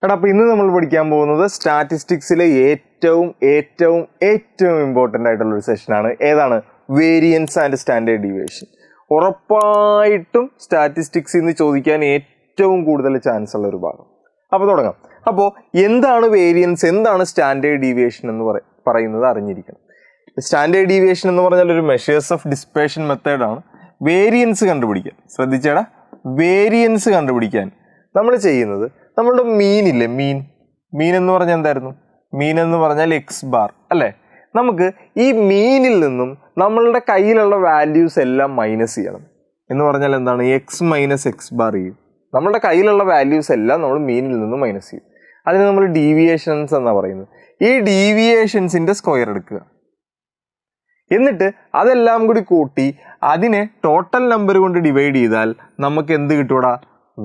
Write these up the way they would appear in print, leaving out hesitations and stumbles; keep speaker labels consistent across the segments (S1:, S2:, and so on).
S1: എടാ അപ്പോൾ ഇന്ന് നമ്മൾ പഠിക്കാൻ പോകുന്നത് സ്റ്റാറ്റിസ്റ്റിക്സിലെ ഏറ്റവും ഏറ്റവും ഏറ്റവും ഇമ്പോർട്ടൻ്റ് ആയിട്ടുള്ള ഒരു സെഷനാണ്. ഏതാണ്? Variance and standard deviation. ഉറപ്പായിട്ടും സ്റ്റാറ്റിസ്റ്റിക്സിൽ നിന്ന് ചോദിക്കാൻ ഏറ്റവും കൂടുതൽ ചാൻസ് ഉള്ള ഒരു ഭാഗം. അപ്പോൾ തുടങ്ങാം. അപ്പോൾ എന്താണ് വേരിയൻസ്, എന്താണ് സ്റ്റാൻഡേർഡ് ഡീവിയേഷൻ എന്ന് പറയുന്നത് അറിഞ്ഞിരിക്കണം. സ്റ്റാൻഡേർഡ് ഡീവിയേഷൻ എന്ന് പറഞ്ഞാൽ ഒരു മെഷേഴ്സ് ഓഫ് ഡിസ്പേർഷൻ മെത്തേഡാണ്. വേരിയൻസ് കണ്ടുപിടിക്കാൻ ശ്രദ്ധിച്ചേടാ, വേരിയൻസ് കണ്ടുപിടിക്കാൻ നമ്മൾ ചെയ്യുന്നത് നമ്മളുടെ മീൻ ഇല്ലേ, മീൻ എന്ന് പറഞ്ഞാൽ എന്തായിരുന്നു? മീൻ എന്ന് പറഞ്ഞാൽ എക്സ് ബാർ അല്ലേ. നമുക്ക് ഈ മീനിൽ നിന്നും നമ്മളുടെ കയ്യിലുള്ള വാല്യൂസ് എല്ലാം മൈനസ് ചെയ്യണം. എന്ന് പറഞ്ഞാൽ എന്താണ്? എക്സ് മൈനസ് എക്സ് ബാർ ചെയ്യും. നമ്മളുടെ കയ്യിലുള്ള വാല്യൂസ് എല്ലാം നമ്മൾ മീനിൽ നിന്നും മൈനസ് ചെയ്യും. അതിന് നമ്മൾ ഡീവിയേഷൻസ് എന്നാണ് പറയുന്നത്. ഈ ഡീവിയേഷൻസിൻ്റെ സ്ക്വയർ എടുക്കുക, എന്നിട്ട് അതെല്ലാം കൂടി കൂട്ടി അതിനെ ടോട്ടൽ നമ്പർ കൊണ്ട് ഡിവൈഡ് ചെയ്താൽ നമുക്ക് എന്ത് കിട്ടൂടാ?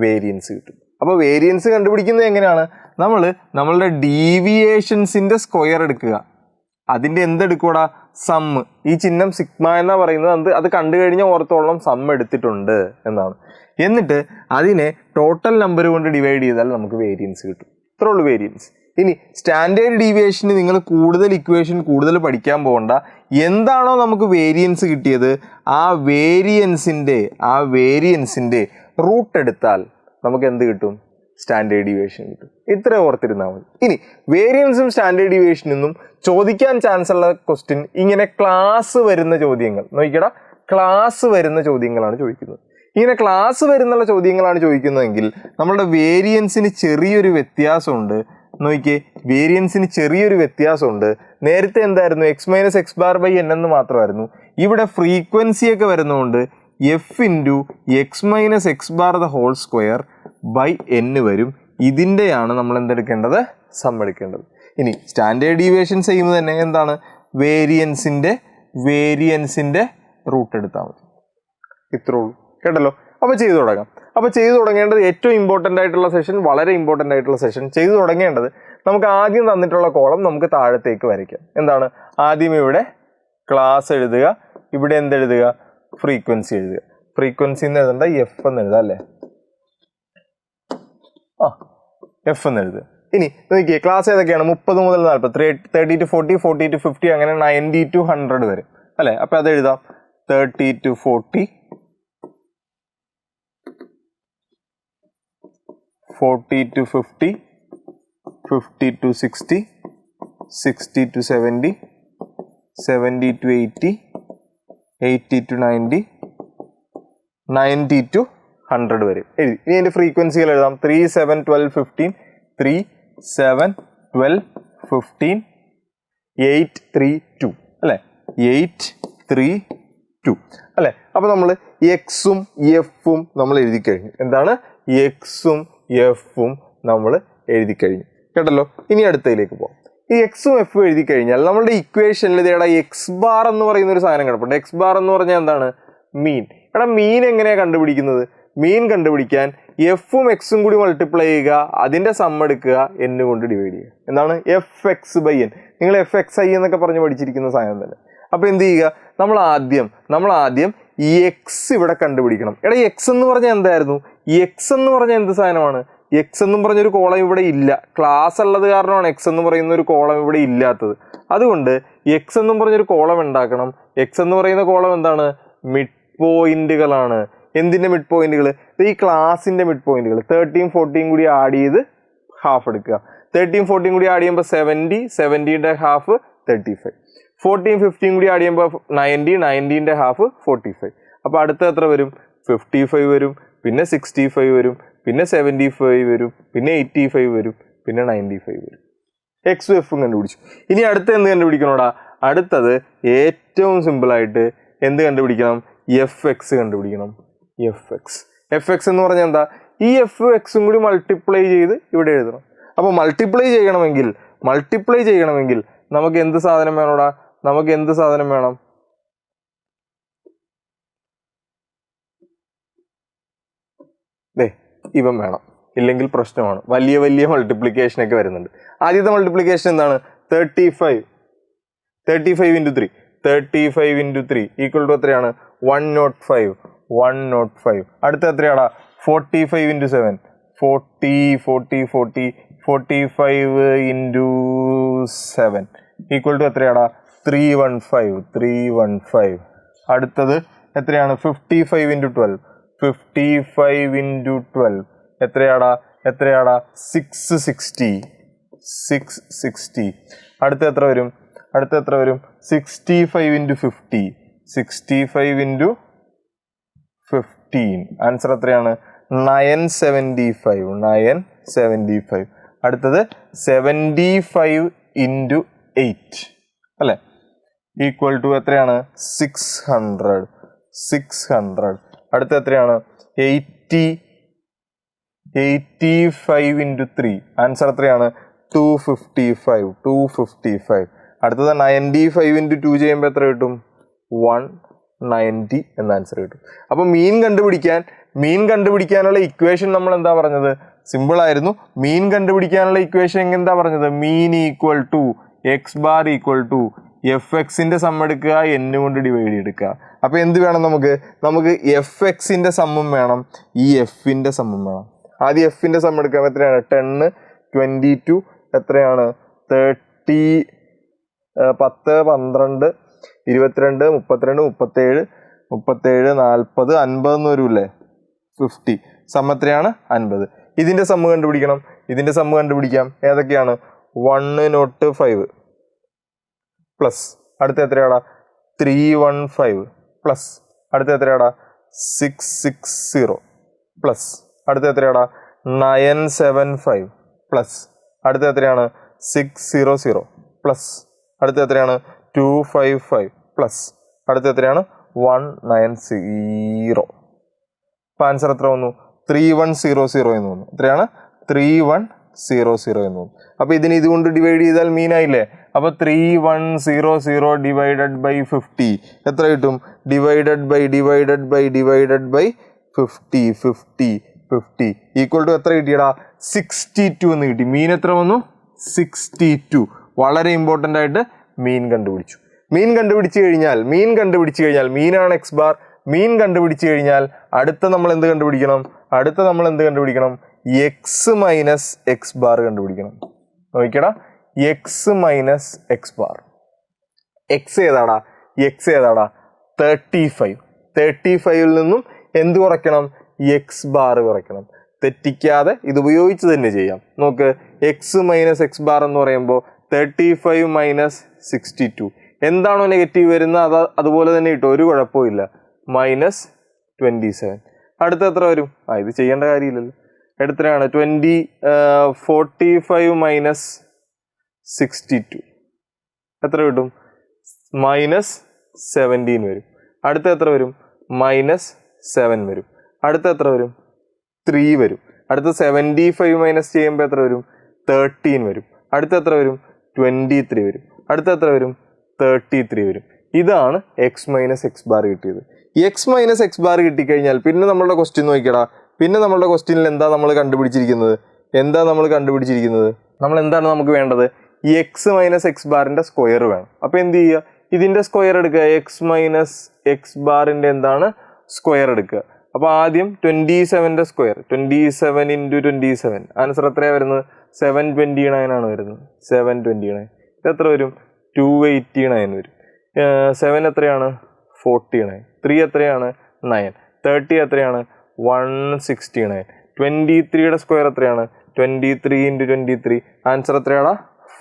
S1: വേരിയൻസ് കിട്ടും. അപ്പോൾ വേരിയൻസ് കണ്ടുപിടിക്കുന്നത് എങ്ങനെയാണ്? നമ്മളുടെ ഡീവിയേഷൻസിൻ്റെ സ്ക്വയർ എടുക്കുക, അതിൻ്റെ എന്തെടുക്കൂടാ? സമ്മ്. ഈ ചിഹ്നം സിഗ്മ എന്നാ പറയുന്നത്. അത് കണ്ടു കഴിഞ്ഞാൽ ഓർത്തോളം സമ്മ് എടുത്തിട്ടുണ്ട് എന്നാണ്. എന്നിട്ട് അതിനെ ടോട്ടൽ നമ്പർ കൊണ്ട് ഡിവൈഡ് ചെയ്താൽ നമുക്ക് വേരിയൻസ് കിട്ടും. ഇത്രേ ഉള്ളൂ വേരിയൻസ്. ഇനി സ്റ്റാൻഡേർഡ് ഡീവിയേഷന് നിങ്ങൾ കൂടുതൽ ഇക്വേഷൻ കൂടുതൽ പഠിക്കാൻ പോകണ്ട. എന്താണോ നമുക്ക് വേരിയൻസ് കിട്ടിയത് ആ വേരിയൻസിൻ്റെ റൂട്ട് എടുത്താൽ നമുക്ക് എന്ത് കിട്ടും? സ്റ്റാൻഡേർഡ് ഡീവിയേഷൻ കിട്ടും. ഇത്ര ഓർത്തിരുന്നാൽ മതി. ഇനി വേരിയൻസും സ്റ്റാൻഡേർഡ് ഡീവിയേഷനും ചോദിക്കാൻ ചാൻസ് ഉള്ള ക്വസ്റ്റ്യൻ ഇങ്ങനെ ക്ലാസ് വരുന്ന ചോദ്യങ്ങൾ നോക്കിക്കടാ. ക്ലാസ് വരുന്ന ചോദ്യങ്ങളാണ് ചോദിക്കുന്നത്. ഇങ്ങനെ ക്ലാസ് വരുന്നുള്ള ചോദ്യങ്ങളാണ് ചോദിക്കുന്നതെങ്കിൽ നമ്മളുടെ വേരിയൻസിന് ചെറിയൊരു വ്യത്യാസമുണ്ട്. നോക്കിയേ, വേരിയൻസിന് ചെറിയൊരു വ്യത്യാസമുണ്ട്. നേരത്തെ എന്തായിരുന്നു? X minus X bar by n എന്ന് മാത്രമായിരുന്നു. ഇവിടെ ഫ്രീക്വൻസിയൊക്കെ വരുന്നതുകൊണ്ട് f into X minus X bar the whole square by n വരും. ഇതിൻ്റെയാണ് നമ്മൾ എന്തെടുക്കേണ്ടത്? സം എടുക്കേണ്ടത്. ഇനി സ്റ്റാൻഡേർഡ് ഡീവിയേഷൻ ചെയ്യുമ്പോൾ തന്നെ എന്താണ്? വേരിയൻസിൻ്റെ റൂട്ട് എടുത്താൽ മതി. ഇത്രേ ഉള്ളൂ. കേട്ടല്ലോ? അപ്പോൾ ചെയ്തു തുടങ്ങാം. അപ്പോൾ ചെയ്തു തുടങ്ങേണ്ടത് ഏറ്റവും ഇമ്പോർട്ടൻ്റ് ആയിട്ടുള്ള സെഷൻ, വളരെ ഇമ്പോർട്ടൻ്റ് ആയിട്ടുള്ള സെഷൻ. ചെയ്തു തുടങ്ങേണ്ടത് നമുക്ക് ആദ്യം തന്നിട്ടുള്ള കോളം നമുക്ക് താഴത്തേക്ക് വരയ്ക്കാം. എന്താണ്? ആദ്യം ഇവിടെ ക്ലാസ് എഴുതുക, ഇവിടെ എന്തെഴുതുക? ഫ്രീക്വൻസി എഴുതുക. ഫ്രീക്വൻസി എന്ന് എഴുതണ്ട, എഫ് എന്ന് എഴുതുക അല്ലേ. എഫ് എന്ന് എഴുതുക. ഇനി നോക്കിയേ, ക്ലാസ് ഏതൊക്കെയാണ്? 30 മുതൽ 40, 30 to 40, 40 to 50, അങ്ങനെ 90 to 100 വരെ അല്ലേ. അപ്പോൾ അത് എഴുതാം. 30 to 40, 40 to 50, 50 to 60, 60 to 70, 70 to 80, 80 to 90, 90 to 100 വരെ എഴുതി. ഇനി അതിൻ്റെ ഫ്രീക്വൻസികൾ എഴുതാം. 3, 7, 12, 15, 3, 7, 12, 15, 8, 3, 2 അല്ലേ. 8, 3, 2 അല്ലേ. അപ്പോൾ നമ്മൾ എക്സും എഫും നമ്മൾ എഴുതി കഴിഞ്ഞു. എന്താണ്? എക്സും എഫും നമ്മൾ എഴുതി കഴിഞ്ഞു. കേട്ടല്ലോ? ഇനി അടുത്തതിലേക്ക് പോകാം. ഈ എക്സും എഫും എഴുതി കഴിഞ്ഞാൽ നമ്മളുടെ ഇക്വേഷനിൽ ഇതേടാ എക്സ് ബാർ എന്ന് പറയുന്ന ഒരു സാധനം കിടപ്പുണ്ട്. എക്സ് ബാർ എന്ന് പറഞ്ഞാൽ എന്താണ്? മീൻ. എടാ, മീൻ എങ്ങനെയാണ് കണ്ടുപിടിക്കുന്നത്? മീൻ കണ്ടുപിടിക്കാൻ എഫും എക്സും കൂടി മൾട്ടിപ്ലൈ ചെയ്യുക, അതിൻ്റെ സം എടുക്കുക, എൻ കൊണ്ട് ഡിവൈഡ് ചെയ്യുക. എന്താണ്? F x by n. നിങ്ങൾ എഫ് എക്സ് ഐ എന്നൊക്കെ പറഞ്ഞ് പഠിച്ചിരിക്കുന്ന സാധനം തന്നെ. അപ്പോൾ എന്ത് ചെയ്യുക? നമ്മൾ ആദ്യം ഈ എക്സ് ഇവിടെ കണ്ടുപിടിക്കണം. എടാ, എക്സ് എന്ന് പറഞ്ഞാൽ എന്തായിരുന്നു? എക്സ് എന്ന് പറഞ്ഞാൽ എന്ത് സാധനമാണ്? എക്സ് എന്നും പറഞ്ഞൊരു കോളം ഇവിടെ ഇല്ല. ക്ലാസ് ഉള്ളത് കാരണമാണ് എക്സ് എന്ന് പറയുന്ന ഒരു കോളം ഇവിടെ ഇല്ലാത്തത്. അതുകൊണ്ട് എക്സ് എന്നും പറഞ്ഞൊരു കോളം ഉണ്ടാക്കണം. എക്സ് എന്ന് പറയുന്ന കോളം എന്താണ്? മിഡ് പോയിന്റുകളാണ്. എന്തിൻ്റെ മിഡ് പോയിന്റുകൾ? ഈ ക്ലാസിൻ്റെ മിഡ് പോയിന്റുകൾ. 13, 14 കൂടി ആഡ് ചെയ്ത് ഹാഫ് എടുക്കുക. 13, 14 കൂടി ആഡ് ചെയ്യുമ്പോൾ 70, 70യുടെ ഹാഫ് 35, 14, 15 കൂടി ആഡ് ചെയ്യുമ്പോൾ 90, 90ൻ്റെ ഹാഫ് 45. അപ്പോൾ അടുത്ത എത്ര വരും? 55 വരും, പിന്നെ 65 വരും, പിന്നെ 75 വരും, പിന്നെ 85 വരും, പിന്നെ 95 വരും. എക്സും എഫും കണ്ടുപിടിച്ചു. ഇനി അടുത്ത എന്ത് കണ്ടുപിടിക്കണോടാ? അടുത്തത് ഏറ്റവും സിമ്പിളായിട്ട് എന്ത് കണ്ടുപിടിക്കണം? എഫ് എക്സ് കണ്ടുപിടിക്കണം. എഫ് എക്സ് എന്ന് പറഞ്ഞാൽ എന്താ? ഈ എഫ് എക്സും കൂടി മൾട്ടിപ്ലൈ ചെയ്ത് ഇവിടെ എഴുതണം. അപ്പോൾ മൾട്ടിപ്ലൈ ചെയ്യണമെങ്കിൽ നമുക്ക് എന്ത് സാധനം വേണോടാ? നമുക്ക് എന്ത് സാധനം വേണം? ഇവൻ വേണം, ഇല്ലെങ്കിൽ പ്രശ്നമാണ്. വലിയ മൾട്ടിപ്ലിക്കേഷൻ ഒക്കെ വരുന്നുണ്ട്. ആദ്യത്തെ മൾട്ടിപ്ലിക്കേഷൻ എന്താണ്? 35 into 3, 35 into 3 ഈക്വൽ ടു എത്രയാണ്? 105. അടുത്ത എത്രയാടാ? 45 into 7, 40 45 ഇൻറ്റു 7 ഈക്വൽ ടു എത്രയാടാ 315. അടുത്തത് എത്രയാണ് 55 ഇൻറ്റു 12. 55 ഇൻറ്റു 12 എത്രയാടാ 660. അടുത്ത എത്ര വരും 65 ഇൻറ്റു 50. 65 ഇൻറ്റു 15 ആൻസർ എത്രയാണ് 975. അടുത്തത് 75 ഇൻറ്റു 8 അല്ലേ ഈക്വൽ ടു എത്രയാണ് 600. അടുത്ത എത്രയാണ് 85 ഇൻറ്റു 3 ആൻസർ എത്രയാണ് 255. അടുത്തത് 95 ഇൻറ്റു 2 ചെയ്യുമ്പോൾ എത്ര കിട്ടും 190 എന്ന ആൻസർ കിട്ടും. അപ്പോൾ മീൻ കണ്ടുപിടിക്കാനുള്ള ഇക്വേഷൻ നമ്മൾ എന്താ പറഞ്ഞത് സിമ്പിൾ ആയിരുന്നു. മീൻ കണ്ടുപിടിക്കാനുള്ള ഇക്വേഷൻ എന്താ പറഞ്ഞത് mean equal to x bar equal to f എക്സിന്റെ സം എടുക്കുക n കൊണ്ട് ഡിവൈഡ് എടുക്കുക. അപ്പോൾ എന്ത് വേണം നമുക്ക് എഫ് എക്സിന്റെ സമ്മും വേണം ഈ എഫിന്റെ സമ്മും വേണം. ആദ്യം എഫിന്റെ സം എടുക്കാം. എത്രയാണ് 10 22 എത്രയാണ് 30 10 12 22 32 37 40 50 എന്ന് വരൂല്ലേ 50 സം എത്രയാണ് 50. ഇതിന്റെ സമ്മ് കണ്ടുപിടിക്കാം. ഏതൊക്കെയാണ് 1 not 5 പ്ലസ് അടുത്ത എത്രയാടാ 315 പ്ലസ് അടുത്ത എത്രയാടാ 660 പ്ലസ് അടുത്ത എത്രയാടാ 975 പ്ലസ് അടുത്ത എത്രയാണ് 600 പ്ലസ് അടുത്ത എത്രയാണ് 255 പ്ലസ് അടുത്ത എത്രയാണ് 190. അപ്പം ആൻസർ എത്ര വന്നു 3100 എന്ന് വന്നു. എത്രയാണ് 3100 എന്ന് വന്നു. അപ്പോൾ ഇതിന് ഇതുകൊണ്ട് ഡിവൈഡ് ചെയ്താൽ മീനായില്ലേ. അപ്പോൾ 3100 ഡിവൈഡഡ് ബൈ 50 എത്ര കിട്ടും ഡിവൈഡഡ് ബൈ 50 ഈക്വൽ ടു എത്ര കിട്ടിയടാ 62 എന്ന് കിട്ടി. മീൻ എത്ര വന്നു 62. വളരെ ഇമ്പോർട്ടൻ്റ് ആയിട്ട് മീൻ കണ്ടുപിടിച്ചു കഴിഞ്ഞാൽ മീനാണ് എക്സ് ബാർ. മീൻ കണ്ടുപിടിച്ചു കഴിഞ്ഞാൽ അടുത്ത നമ്മൾ എന്ത് കണ്ടുപിടിക്കണം എക്സ് മൈനസ് എക്സ് ബാർ കണ്ടുപിടിക്കണം. നോക്കിക്കടാ X minus X bar. X ഏതാടാ 35. 35ൽ നിന്നും എന്ത് കുറയ്ക്കണം എക്സ് ബാർ കുറയ്ക്കണം. തെറ്റിക്കാതെ ഇത് ഉപയോഗിച്ച് തന്നെ ചെയ്യാം. നോക്ക് എക്സ് മൈനസ് എക്സ് ബാർ എന്ന് പറയുമ്പോൾ 35 മൈനസ് 62 എന്താണോ നെഗറ്റീവ് വരുന്നത് അതുപോലെ തന്നെ കിട്ടും, ഒരു കുഴപ്പമില്ല. മൈനസ് 27. അടുത്ത എത്ര വരും ഇത് ചെയ്യേണ്ട കാര്യമില്ലല്ലോ. എത്രയാണ് 45 മൈനസ് 62 എത്ര കിട്ടും മൈനസ് 17 വരും. അടുത്ത എത്ര വരും മൈനസ് 7 വരും. അടുത്ത എത്ര വരും 3 വരും. അടുത്ത 75 മൈനസ് ചെയ്യുമ്പോൾ എത്ര വരും 13 വരും. അടുത്ത എത്ര വരും 23 വരും. അടുത്ത എത്ര വരും 33 വരും. ഇതാണ് എക്സ് മൈനസ് എക്സ് ബാർ കിട്ടിയത്. എക്സ് മൈനസ് എക്സ് ബാർ കിട്ടിക്കഴിഞ്ഞാൽ പിന്നെ നമ്മളുടെ ക്വസ്റ്റ്യൻ നോക്കിക്കടാ. പിന്നെ നമ്മളുടെ ക്വസ്റ്റ്യനിൽ എന്താ നമ്മൾ കണ്ടുപിടിച്ചിരിക്കുന്നത് നമ്മൾ എന്താണ് നമുക്ക് വേണ്ടത് എക്സ് മൈനസ് എക്സ് ബാറിന്റെ സ്ക്വയർ വേണം. അപ്പോൾ എന്ത് ചെയ്യുക ഇതിന്റെ സ്ക്വയർ എടുക്കുക. എക്സ് മൈനസ് എക്സ് ബാറിന്റെ എന്താണ് സ്ക്വയർ എടുക്കുക. അപ്പോൾ ആദ്യം 27ന്റെ സ്ക്വയർ 27 ഇൻറ്റു 27 ആൻസർ എത്രയാണ് വരുന്നത് 729 ആണ് വരുന്നത്. 729 എത്ര വരും 289 വരും. 7 എത്രയാണ് 49. 3 എത്രയാണ് 9. 30 എത്രയാണ് 169. 23യുടെ സ്ക്വയർ എത്രയാണ് 23 ഇൻറ്റു 23 ആൻസർ എത്രയാണ്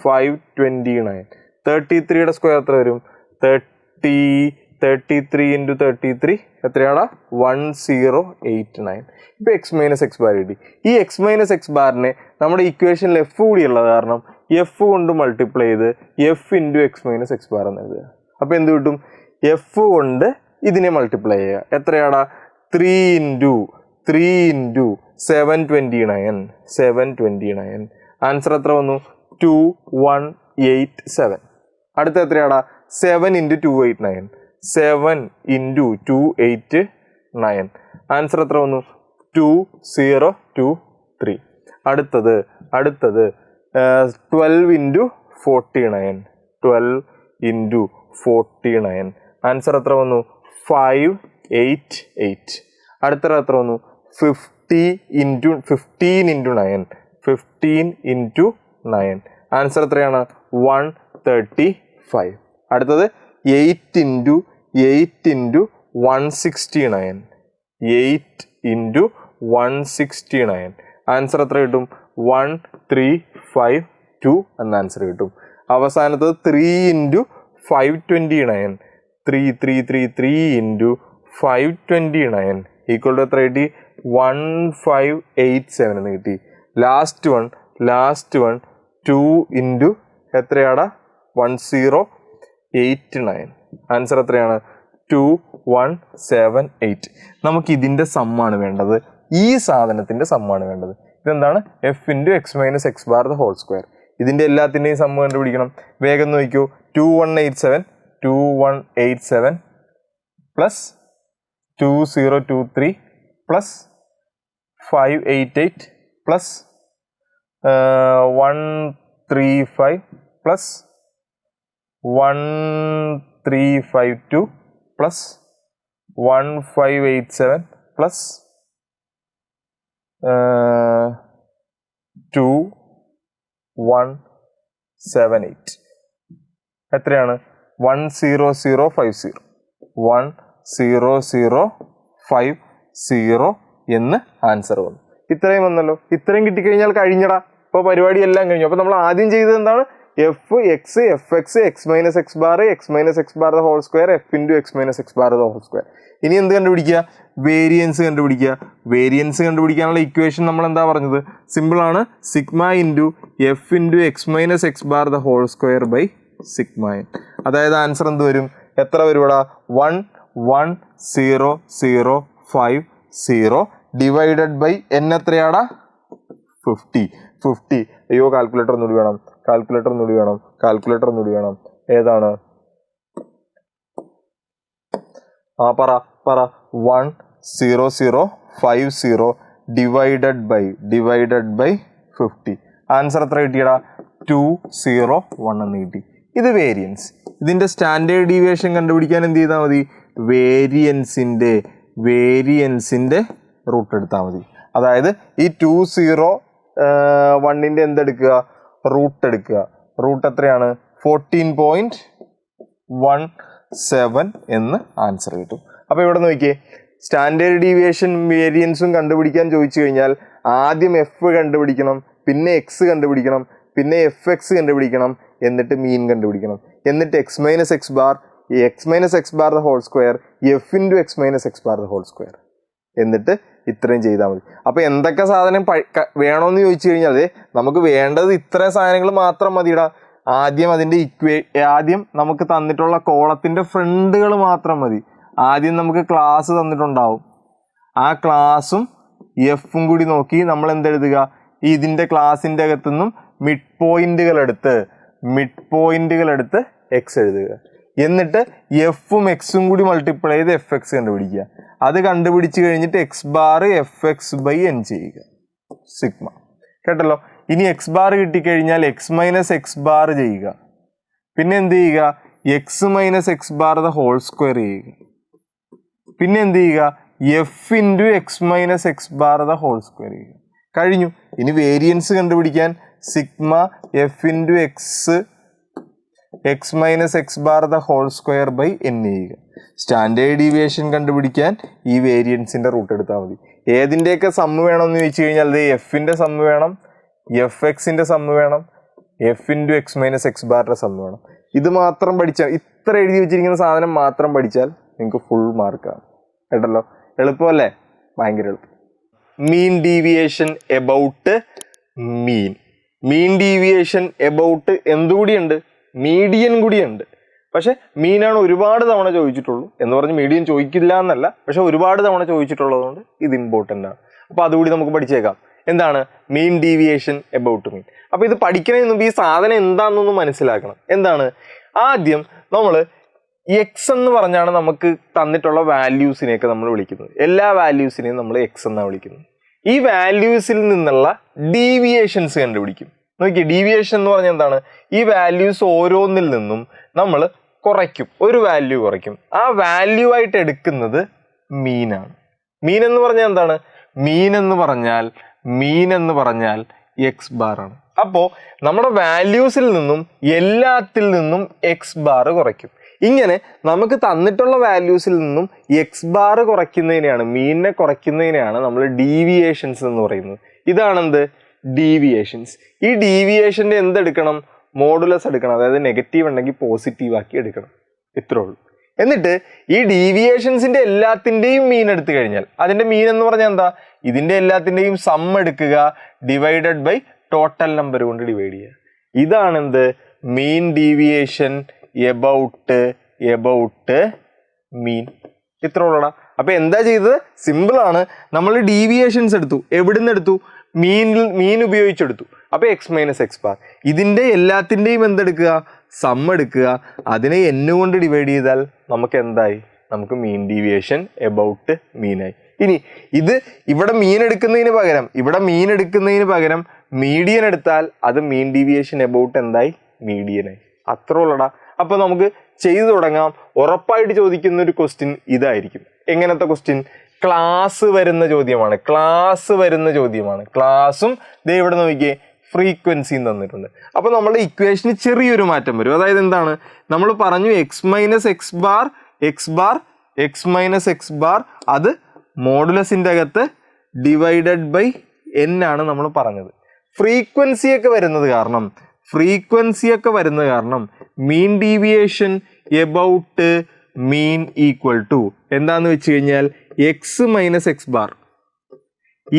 S1: 529. 33യുടെ സ്ക്വയർ എത്ര വരും 33 ഇൻറ്റു 33 എത്രയാണ് 1089. ഇപ്പോൾ എക്സ് മൈനസ് എക്സ് ബാർ കിട്ടി. ഈ എക്സ് മൈനസ് എക്സ് ബാറിനെ നമ്മുടെ ഇക്വേഷനിൽ എഫ് കൂടിയുള്ളത് കാരണം എഫ് കൊണ്ട് മൾട്ടിപ്ലൈ ചെയ്ത് F into X minus X bar എന്ന് എഴുതുക. അപ്പോൾ എന്ത് കിട്ടും എഫ് കൊണ്ട് ഇതിനെ മൾട്ടിപ്ലൈ ചെയ്യുക. എത്രയാടാ 3 ഇൻറ്റു 729. ആൻസർ എത്ര വന്നു 2187. അടുത്ത എത്രയാടാ 7 ഇൻറ്റു 289. 7 ഇൻറ്റു 289 ആൻസർ എത്ര വന്നു 2023. അടുത്തത് 12 ഇൻറ്റു 49. 12 ഇൻറ്റു 49 ആൻസർ എത്ര വന്നു 588. അടുത്ത എത്ര വന്നു 15 ഇൻറ്റു 9. 15 into 9. ആൻസർ എത്രയാണ്? 135. അടുത്തത് 8 into 169. 8 into 169. ആൻസർ എത്ര കിട്ടും? 1352 എന്ന ആൻസർ കിട്ടും. അവസാനത്തത് 3 into 529. 3 into 529 ഈക്വൽ ടു എത്ര കിട്ടി? 1587 എന്ന് കിട്ടി. Last one 2 into എത്രയാടാ? 1089. ആൻസർ എത്രയാണ്? 2178. നമുക്ക് ഇതിൻ്റെ സമ്മാണ് വേണ്ടത്. ഈ സാധനത്തിൻ്റെ സമ്മാണ് വേണ്ടത്. ഇതെന്താണ്? f into x minus x bar the whole square. ഇതിൻ്റെ എല്ലാത്തിൻ്റെയും സമ്മ് കണ്ടുപിടിക്കണം. വേഗം നോക്കിക്കോ. 2187 plus 2023 plus 588 plus 135 plus 1352 plus 1587 plus 2178 എത്രയാണ്? 10050. 10050 എന്ന് ആൻസർ വന്നു. ഇത്രയും വന്നല്ലോ. ഇത്രയും കിട്ടിക്കഴിഞ്ഞാൽ കഴിഞ്ഞടാ. ഇപ്പോൾ പരിപാടി എല്ലാം കഴിഞ്ഞു. അപ്പോൾ നമ്മൾ ആദ്യം ചെയ്തത് എന്താണ്? F x f x x minus X bar the whole square f into X minus X bar the whole square. ഇനി എന്ത് കണ്ടുപിടിക്കുക? വേരിയൻസ് കണ്ടുപിടിക്കുക. വേരിയൻസ് കണ്ടുപിടിക്കാനുള്ള ഇക്വേഷൻ നമ്മൾ എന്താ പറഞ്ഞത്? സിമ്പിളാണ്. Sigma into f into X minus X bar the whole square by sigma n. അതായത് ആൻസർ എന്ത് വരും? എത്ര വരുവാടാ? 11050 ഡിവൈഡഡ് ബൈ എൻ എത്രയാടാ? 50. അയ്യോ കാൽക്കുലേറ്റർ ഒന്നുകൂടി വേണം. ഏതാണ്? പറ 10050 ഡിവൈഡഡ് ബൈ 50. ആൻസർ എത്ര കിട്ടിയടാ? 201 എന്ന് കിട്ടി. ഇത് വേരിയൻസ്. ഇതിൻ്റെ സ്റ്റാൻഡേർഡ് ഡീവിയേഷൻ കണ്ടുപിടിക്കാൻ എന്ത് ചെയ്താൽ മതി? വേരിയൻസിൻ്റെ റൂട്ട് എടുത്താൽ മതി. അതായത് ഈ 201ൻ്റെ എന്തെടുക്കുക? റൂട്ട് എടുക്കുക. റൂട്ട് എത്രയാണ്? 14.17 എന്ന് ആൻസർ കിട്ടും. അപ്പോൾ ഇവിടെ നോക്കിയേ, സ്റ്റാൻഡേർഡ് ഡീവിയേഷൻ വേരിയൻസും കണ്ടുപിടിക്കാൻ ചോദിച്ചു കഴിഞ്ഞാൽ ആദ്യം എഫ് കണ്ടുപിടിക്കണം, പിന്നെ എക്സ് കണ്ടുപിടിക്കണം, പിന്നെ എഫ് എക്സ് കണ്ടുപിടിക്കണം, എന്നിട്ട് മീൻ കണ്ടുപിടിക്കണം, എന്നിട്ട് x minus X bar the whole square f into X minus X bar the whole square, എന്നിട്ട് ഇത്രയും ചെയ്താൽ മതി. അപ്പോൾ എന്തൊക്കെ സാധനം വേണമെന്ന് ചോദിച്ചു കഴിഞ്ഞാൽ നമുക്ക് വേണ്ടത് ഇത്രയും സാധനങ്ങൾ മാത്രം മതിയിടാ. ആദ്യം നമുക്ക് തന്നിട്ടുള്ള കോളത്തിൻ്റെ ഫ്രണ്ടുകൾ മാത്രം മതി. ആദ്യം നമുക്ക് ക്ലാസ് തന്നിട്ടുണ്ടാവും. ആ ക്ലാസ്സും എഫും കൂടി നോക്കി നമ്മൾ എന്തെഴുതുക? ഇതിൻ്റെ ക്ലാസ്സിൻ്റെ അകത്തുനിന്നും മിഡ് പോയിന്റുകൾ എടുത്ത് എക്സ് എഴുതുക. എന്നിട്ട് എഫും എക്സും കൂടി മൾട്ടിപ്ലൈ ചെയ്ത് എഫ് എക്സ് കണ്ടുപിടിക്കുക. അത് കണ്ടുപിടിച്ച് കഴിഞ്ഞിട്ട് x bar f x by n ചെയ്യുക, സിഗ്മ. കേട്ടല്ലോ. ഇനി എക്സ് ബാർ കിട്ടിക്കഴിഞ്ഞാൽ എക്സ് മൈനസ് എക്സ് ബാർ ചെയ്യുക. പിന്നെ എന്ത് ചെയ്യുക? X minus X bar the whole square ചെയ്യുക. പിന്നെ എന്ത് ചെയ്യുക? F into X minus X bar the whole square ചെയ്യുക. കഴിഞ്ഞു. ഇനി വേരിയൻസ് കണ്ടുപിടിക്കാൻ sigma F into X minus X bar the whole square by n ചെയ്യുക. സ്റ്റാൻഡേർഡ് ഡീവിയേഷൻ കണ്ടുപിടിക്കാൻ ഈ വേരിയൻസിൻ്റെ റൂട്ട് എടുത്താൽ മതി. ഏതിൻ്റെയൊക്കെ സമ്മ് വേണമെന്ന് ചോദിച്ചു കഴിഞ്ഞാൽ എഫിൻ്റെ സമ്മ് വേണം, എഫ് എക്സിൻ്റെ സമ്മ് വേണം, F into X minus X ബാറിൻ്റെ സമ്മ് വേണം. ഇത് മാത്രം പഠിച്ചാൽ, ഇത്ര എഴുതി വെച്ചിരിക്കുന്ന സാധനം മാത്രം പഠിച്ചാൽ നിങ്ങൾക്ക് ഫുൾ മാർക്കാണ്. കേട്ടല്ലോ. എളുപ്പമല്ലേ? ഭയങ്കര എളുപ്പം. Mean deviation about mean deviation about എന്തുകൂടിയുണ്ട്? മീഡിയൻ കൂടിയുണ്ട്. പക്ഷെ മീനാണ് ഒരുപാട് തവണ ചോദിച്ചിട്ടുള്ളൂ എന്ന് പറഞ്ഞ് മീഡിയൻ ചോദിക്കില്ല എന്നല്ല, പക്ഷെ ഒരുപാട് തവണ ചോദിച്ചിട്ടുള്ളതുകൊണ്ട് ഇത് ഇമ്പോർട്ടൻ്റ് ആണ്. അപ്പോൾ അതുകൂടി നമുക്ക് പഠിച്ചേക്കാം. എന്താണ് മീൻ ഡീവിയേഷൻ എബൌട്ട് മീൻ? അപ്പോൾ ഇത് പഠിക്കണമെന്ന് മുമ്പ് ഈ സാധനം എന്താണെന്നൊന്ന് മനസ്സിലാക്കണം. എന്താണ്? ആദ്യം നമ്മൾ എക്സ് എന്ന് പറഞ്ഞാണ് നമുക്ക് തന്നിട്ടുള്ള വാല്യൂസിനെയൊക്കെ നമ്മൾ വിളിക്കുന്നത്. എല്ലാ വാല്യൂസിനെയും നമ്മൾ എക്സ് എന്നാണ് വിളിക്കുന്നത്. ഈ വാല്യൂസിൽ നിന്നുള്ള ഡീവിയേഷൻസ് കണ്ടുപിടിക്കും. നോക്കി, ഡീവിയേഷൻ എന്ന് പറഞ്ഞാൽ എന്താണ്? ഈ വാല്യൂസ് ഓരോന്നിൽ നിന്നും നമ്മൾ കുറയ്ക്കും, ഒരു വാല്യൂ കുറയ്ക്കും. ആ വാല്യൂ ആയിട്ട് എടുക്കുന്നത് മീനാണ്. മീൻ എന്ന് പറഞ്ഞാൽ എന്താണ്? മീൻ എന്ന് പറഞ്ഞാൽ എക്സ് ബാർ ആണ്. അപ്പോൾ നമ്മുടെ വാല്യൂസിൽ നിന്നും എല്ലാത്തിൽ നിന്നും എക്സ് ബാർ കുറയ്ക്കും. ഇങ്ങനെ നമുക്ക് തന്നിട്ടുള്ള വാല്യൂസിൽ നിന്നും എക്സ് ബാർ കുറയ്ക്കുന്നതിനെയാണ്, മീനിനെ കുറയ്ക്കുന്നതിനെയാണ് നമ്മൾ ഡീവിയേഷൻസ് എന്ന് പറയുന്നത്. ഇതാണെന്ത്? ഡീവിയേഷൻസ്. ഈ ഡീവിയേഷൻ്റെ എന്തെടുക്കണം? മോഡുലസ് എടുക്കണം. അതായത് നെഗറ്റീവ് ഉണ്ടെങ്കിൽ പോസിറ്റീവ് ആക്കി എടുക്കണം. ഇത്രേ ഉള്ളൂ. എന്നിട്ട് ഈ ഡീവിയേഷൻസിന്റെ എല്ലാത്തിൻ്റെയും മീൻ എടുത്തു കഴിഞ്ഞാൽ, അതിന്റെ മീൻ എന്ന് പറഞ്ഞാൽ എന്താ? ഇതിന്റെ എല്ലാത്തിൻ്റെയും സം എടുക്കുക, ഡിവൈഡഡ് ബൈ ടോട്ടൽ നമ്പർ കൊണ്ട് ഡിവൈഡ് ചെയ്യുക. ഇതാണെന്ത്? മീൻ ഡീവിയേഷൻ എബൌട്ട് മീൻ. ഇത്ര ഉള്ളടാ. അപ്പൊ എന്താ ചെയ്തത്? സിമ്പിൾ ആണ്. നമ്മൾ ഡീവിയേഷൻസ് എടുത്തു. എവിടുന്ന് എടുത്തു? മീൻ ഉപയോഗിച്ചെടുത്തു. അപ്പൊ എക്സ് മൈനസ് എക്സ് ബാർ. ഇതിന്റെ എല്ലാത്തിൻ്റെയും എന്തെടുക്കുക? സം എടുക്കുക. അതിനെ n കൊണ്ട് ഡിവൈഡ് ചെയ്താൽ നമുക്ക് എന്തായി? നമുക്ക് മീൻ ഡീവിയേഷൻ എബൌട്ട് മീനായി. ഇനി ഇത് ഇവിടെ മീൻ എടുക്കുന്നതിന് പകരം മീഡിയൻ എടുത്താൽ അത് മീൻ ഡീവിയേഷൻ എബൌട്ട് എന്തായി? മീഡിയനായി. അത്ര ഉള്ളടാ. അപ്പൊ നമുക്ക് ചെയ്തു തുടങ്ങാം. ഉറപ്പായിട്ട് ചോദിക്കുന്ന ഒരു ക്വസ്റ്റ്യൻ ഇതായിരിക്കും. എങ്ങനത്തെ ക്വസ്റ്റ്യൻ? ക്ലാസ് വരുന്ന ചോദ്യമാണ്. ക്ലാസ്സും ദേ ഇവിടെ നോക്കിയേ ഫ്രീക്വൻസിയും തന്നിട്ടുണ്ട്. അപ്പൊ നമ്മുടെ ഇക്വേഷന് ചെറിയൊരു മാറ്റം വരും. അതായത് എന്താണ്? നമ്മൾ പറഞ്ഞു എക്സ് മൈനസ് എക്സ് ബാർ അത് മോഡുലസിന്റെ അകത്ത് ഡിവൈഡഡ് ബൈ n ആണ് നമ്മൾ പറഞ്ഞത്. ഫ്രീക്വൻസിയൊക്കെ വരുന്നത് കാരണം mean deviation about mean equal to എന്താന്ന് വെച്ച് കഴിഞ്ഞാൽ എക്സ് മൈനസ് എക്സ് ബാർ.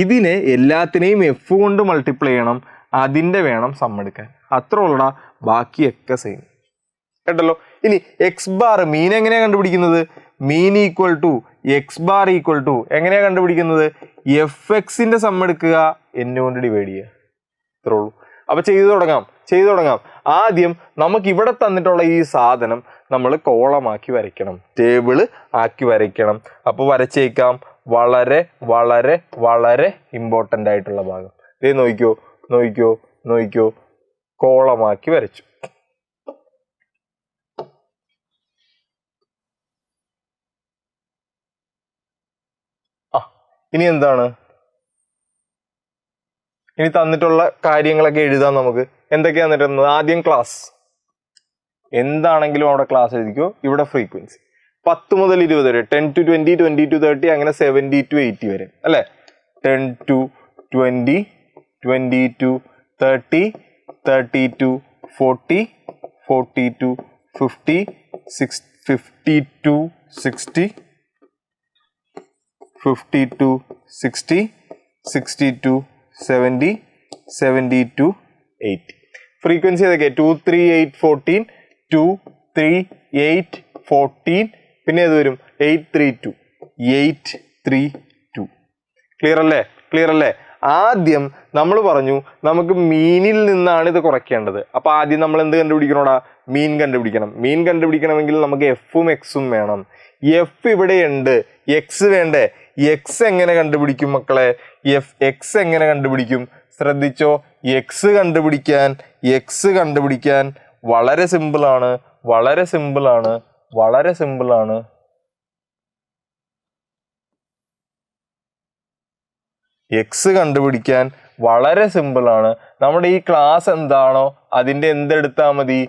S1: ഇതിനെ എല്ലാത്തിനെയും എഫ് കൊണ്ട് മൾട്ടിപ്ലൈ ചെയ്യണം. അതിൻ്റെ വേണം സം എടുക്കാൻ. അത്ര ഉള്ളടാ. ബാക്കിയൊക്കെ സെയിം കേട്ടല്ലോ. ഇനി എക്സ് ബാർ മീൻ എങ്ങനെയാ കണ്ടുപിടിക്കുന്നത്? Mean equal to x bar equal to എങ്ങനെയാ കണ്ടുപിടിക്കുന്നത്? എഫ് എക്സിന്റെ സം എടുക്കുക, n കൊണ്ട് ഡിവൈഡ് ചെയ്യുക. ഇത്രേ ഉള്ളൂ. അപ്പൊ ചെയ്തു തുടങ്ങാം. ആദ്യം നമുക്ക് ഇവിടെ തന്നിട്ടുള്ള ഈ സാധനം നമ്മൾ കോളമാക്കി വരയ്ക്കണം, ടേബിള് ആക്കി വരയ്ക്കണം. അപ്പോൾ വരച്ചേക്കാം. വളരെ വളരെ വളരെ ഇമ്പോർട്ടൻ്റ് ആയിട്ടുള്ള ഭാഗം. ഇതേ നോക്കിക്കോ. കോളമാക്കി വരച്ചു. ഇനി എന്താണ്? ഇനി തന്നിട്ടുള്ള കാര്യങ്ങളൊക്കെ എഴുതാം നമുക്ക്. എന്തൊക്കെയാണ് തന്നിട്ടുള്ളത്? ആദ്യം ക്ലാസ്. എന്താണെങ്കിലും അവിടെ ക്ലാസ് എഴുതിക്കോ. ഇവിടെ ഫ്രീക്വൻസി 10 മുതൽ 20 വരെ, 10 to 20, 20 to 30, അങ്ങനെ 70 to 80 വരെ അല്ലേ? 10 to 20, 20 to 30, 30 to 40, 40 to 50, 50 to 60, 50 to 60, 60 to 70, 70 to 80. Frequency ഏതൊക്കെ? 2, 3, 8, 14, 2, 3, 8, 14, പിന്നെ ഏത് വരും? 832, 832. ക്ലിയർ അല്ലേ? ആദ്യം നമ്മൾ പറഞ്ഞു നമുക്ക് മീനിൽ നിന്നാണ് ഇത് കുറയ്ക്കേണ്ടത്. അപ്പൊ ആദ്യം നമ്മൾ എന്ത് കണ്ടുപിടിക്കണോടാ? മീൻ കണ്ടുപിടിക്കണമെങ്കിൽ നമുക്ക് എഫും എക്സും വേണം. എഫ് ഇവിടെ ഉണ്ട്, എക്സ് വേണ്ടേ? എക്സ് എങ്ങനെ കണ്ടുപിടിക്കും മക്കളെ? എക്സ് എങ്ങനെ കണ്ടുപിടിക്കും? ശ്രദ്ധിച്ചോ. എക്സ് കണ്ടുപിടിക്കാൻ വളരെ സിമ്പിളാണ്. എക്സ് കണ്ടുപിടിക്കാൻ വളരെ സിമ്പിളാണ്. നമ്മുടെ ഈ ക്ലാസ് എന്താണോ അതിൻ്റെ എന്തെടുത്താൽ മതി?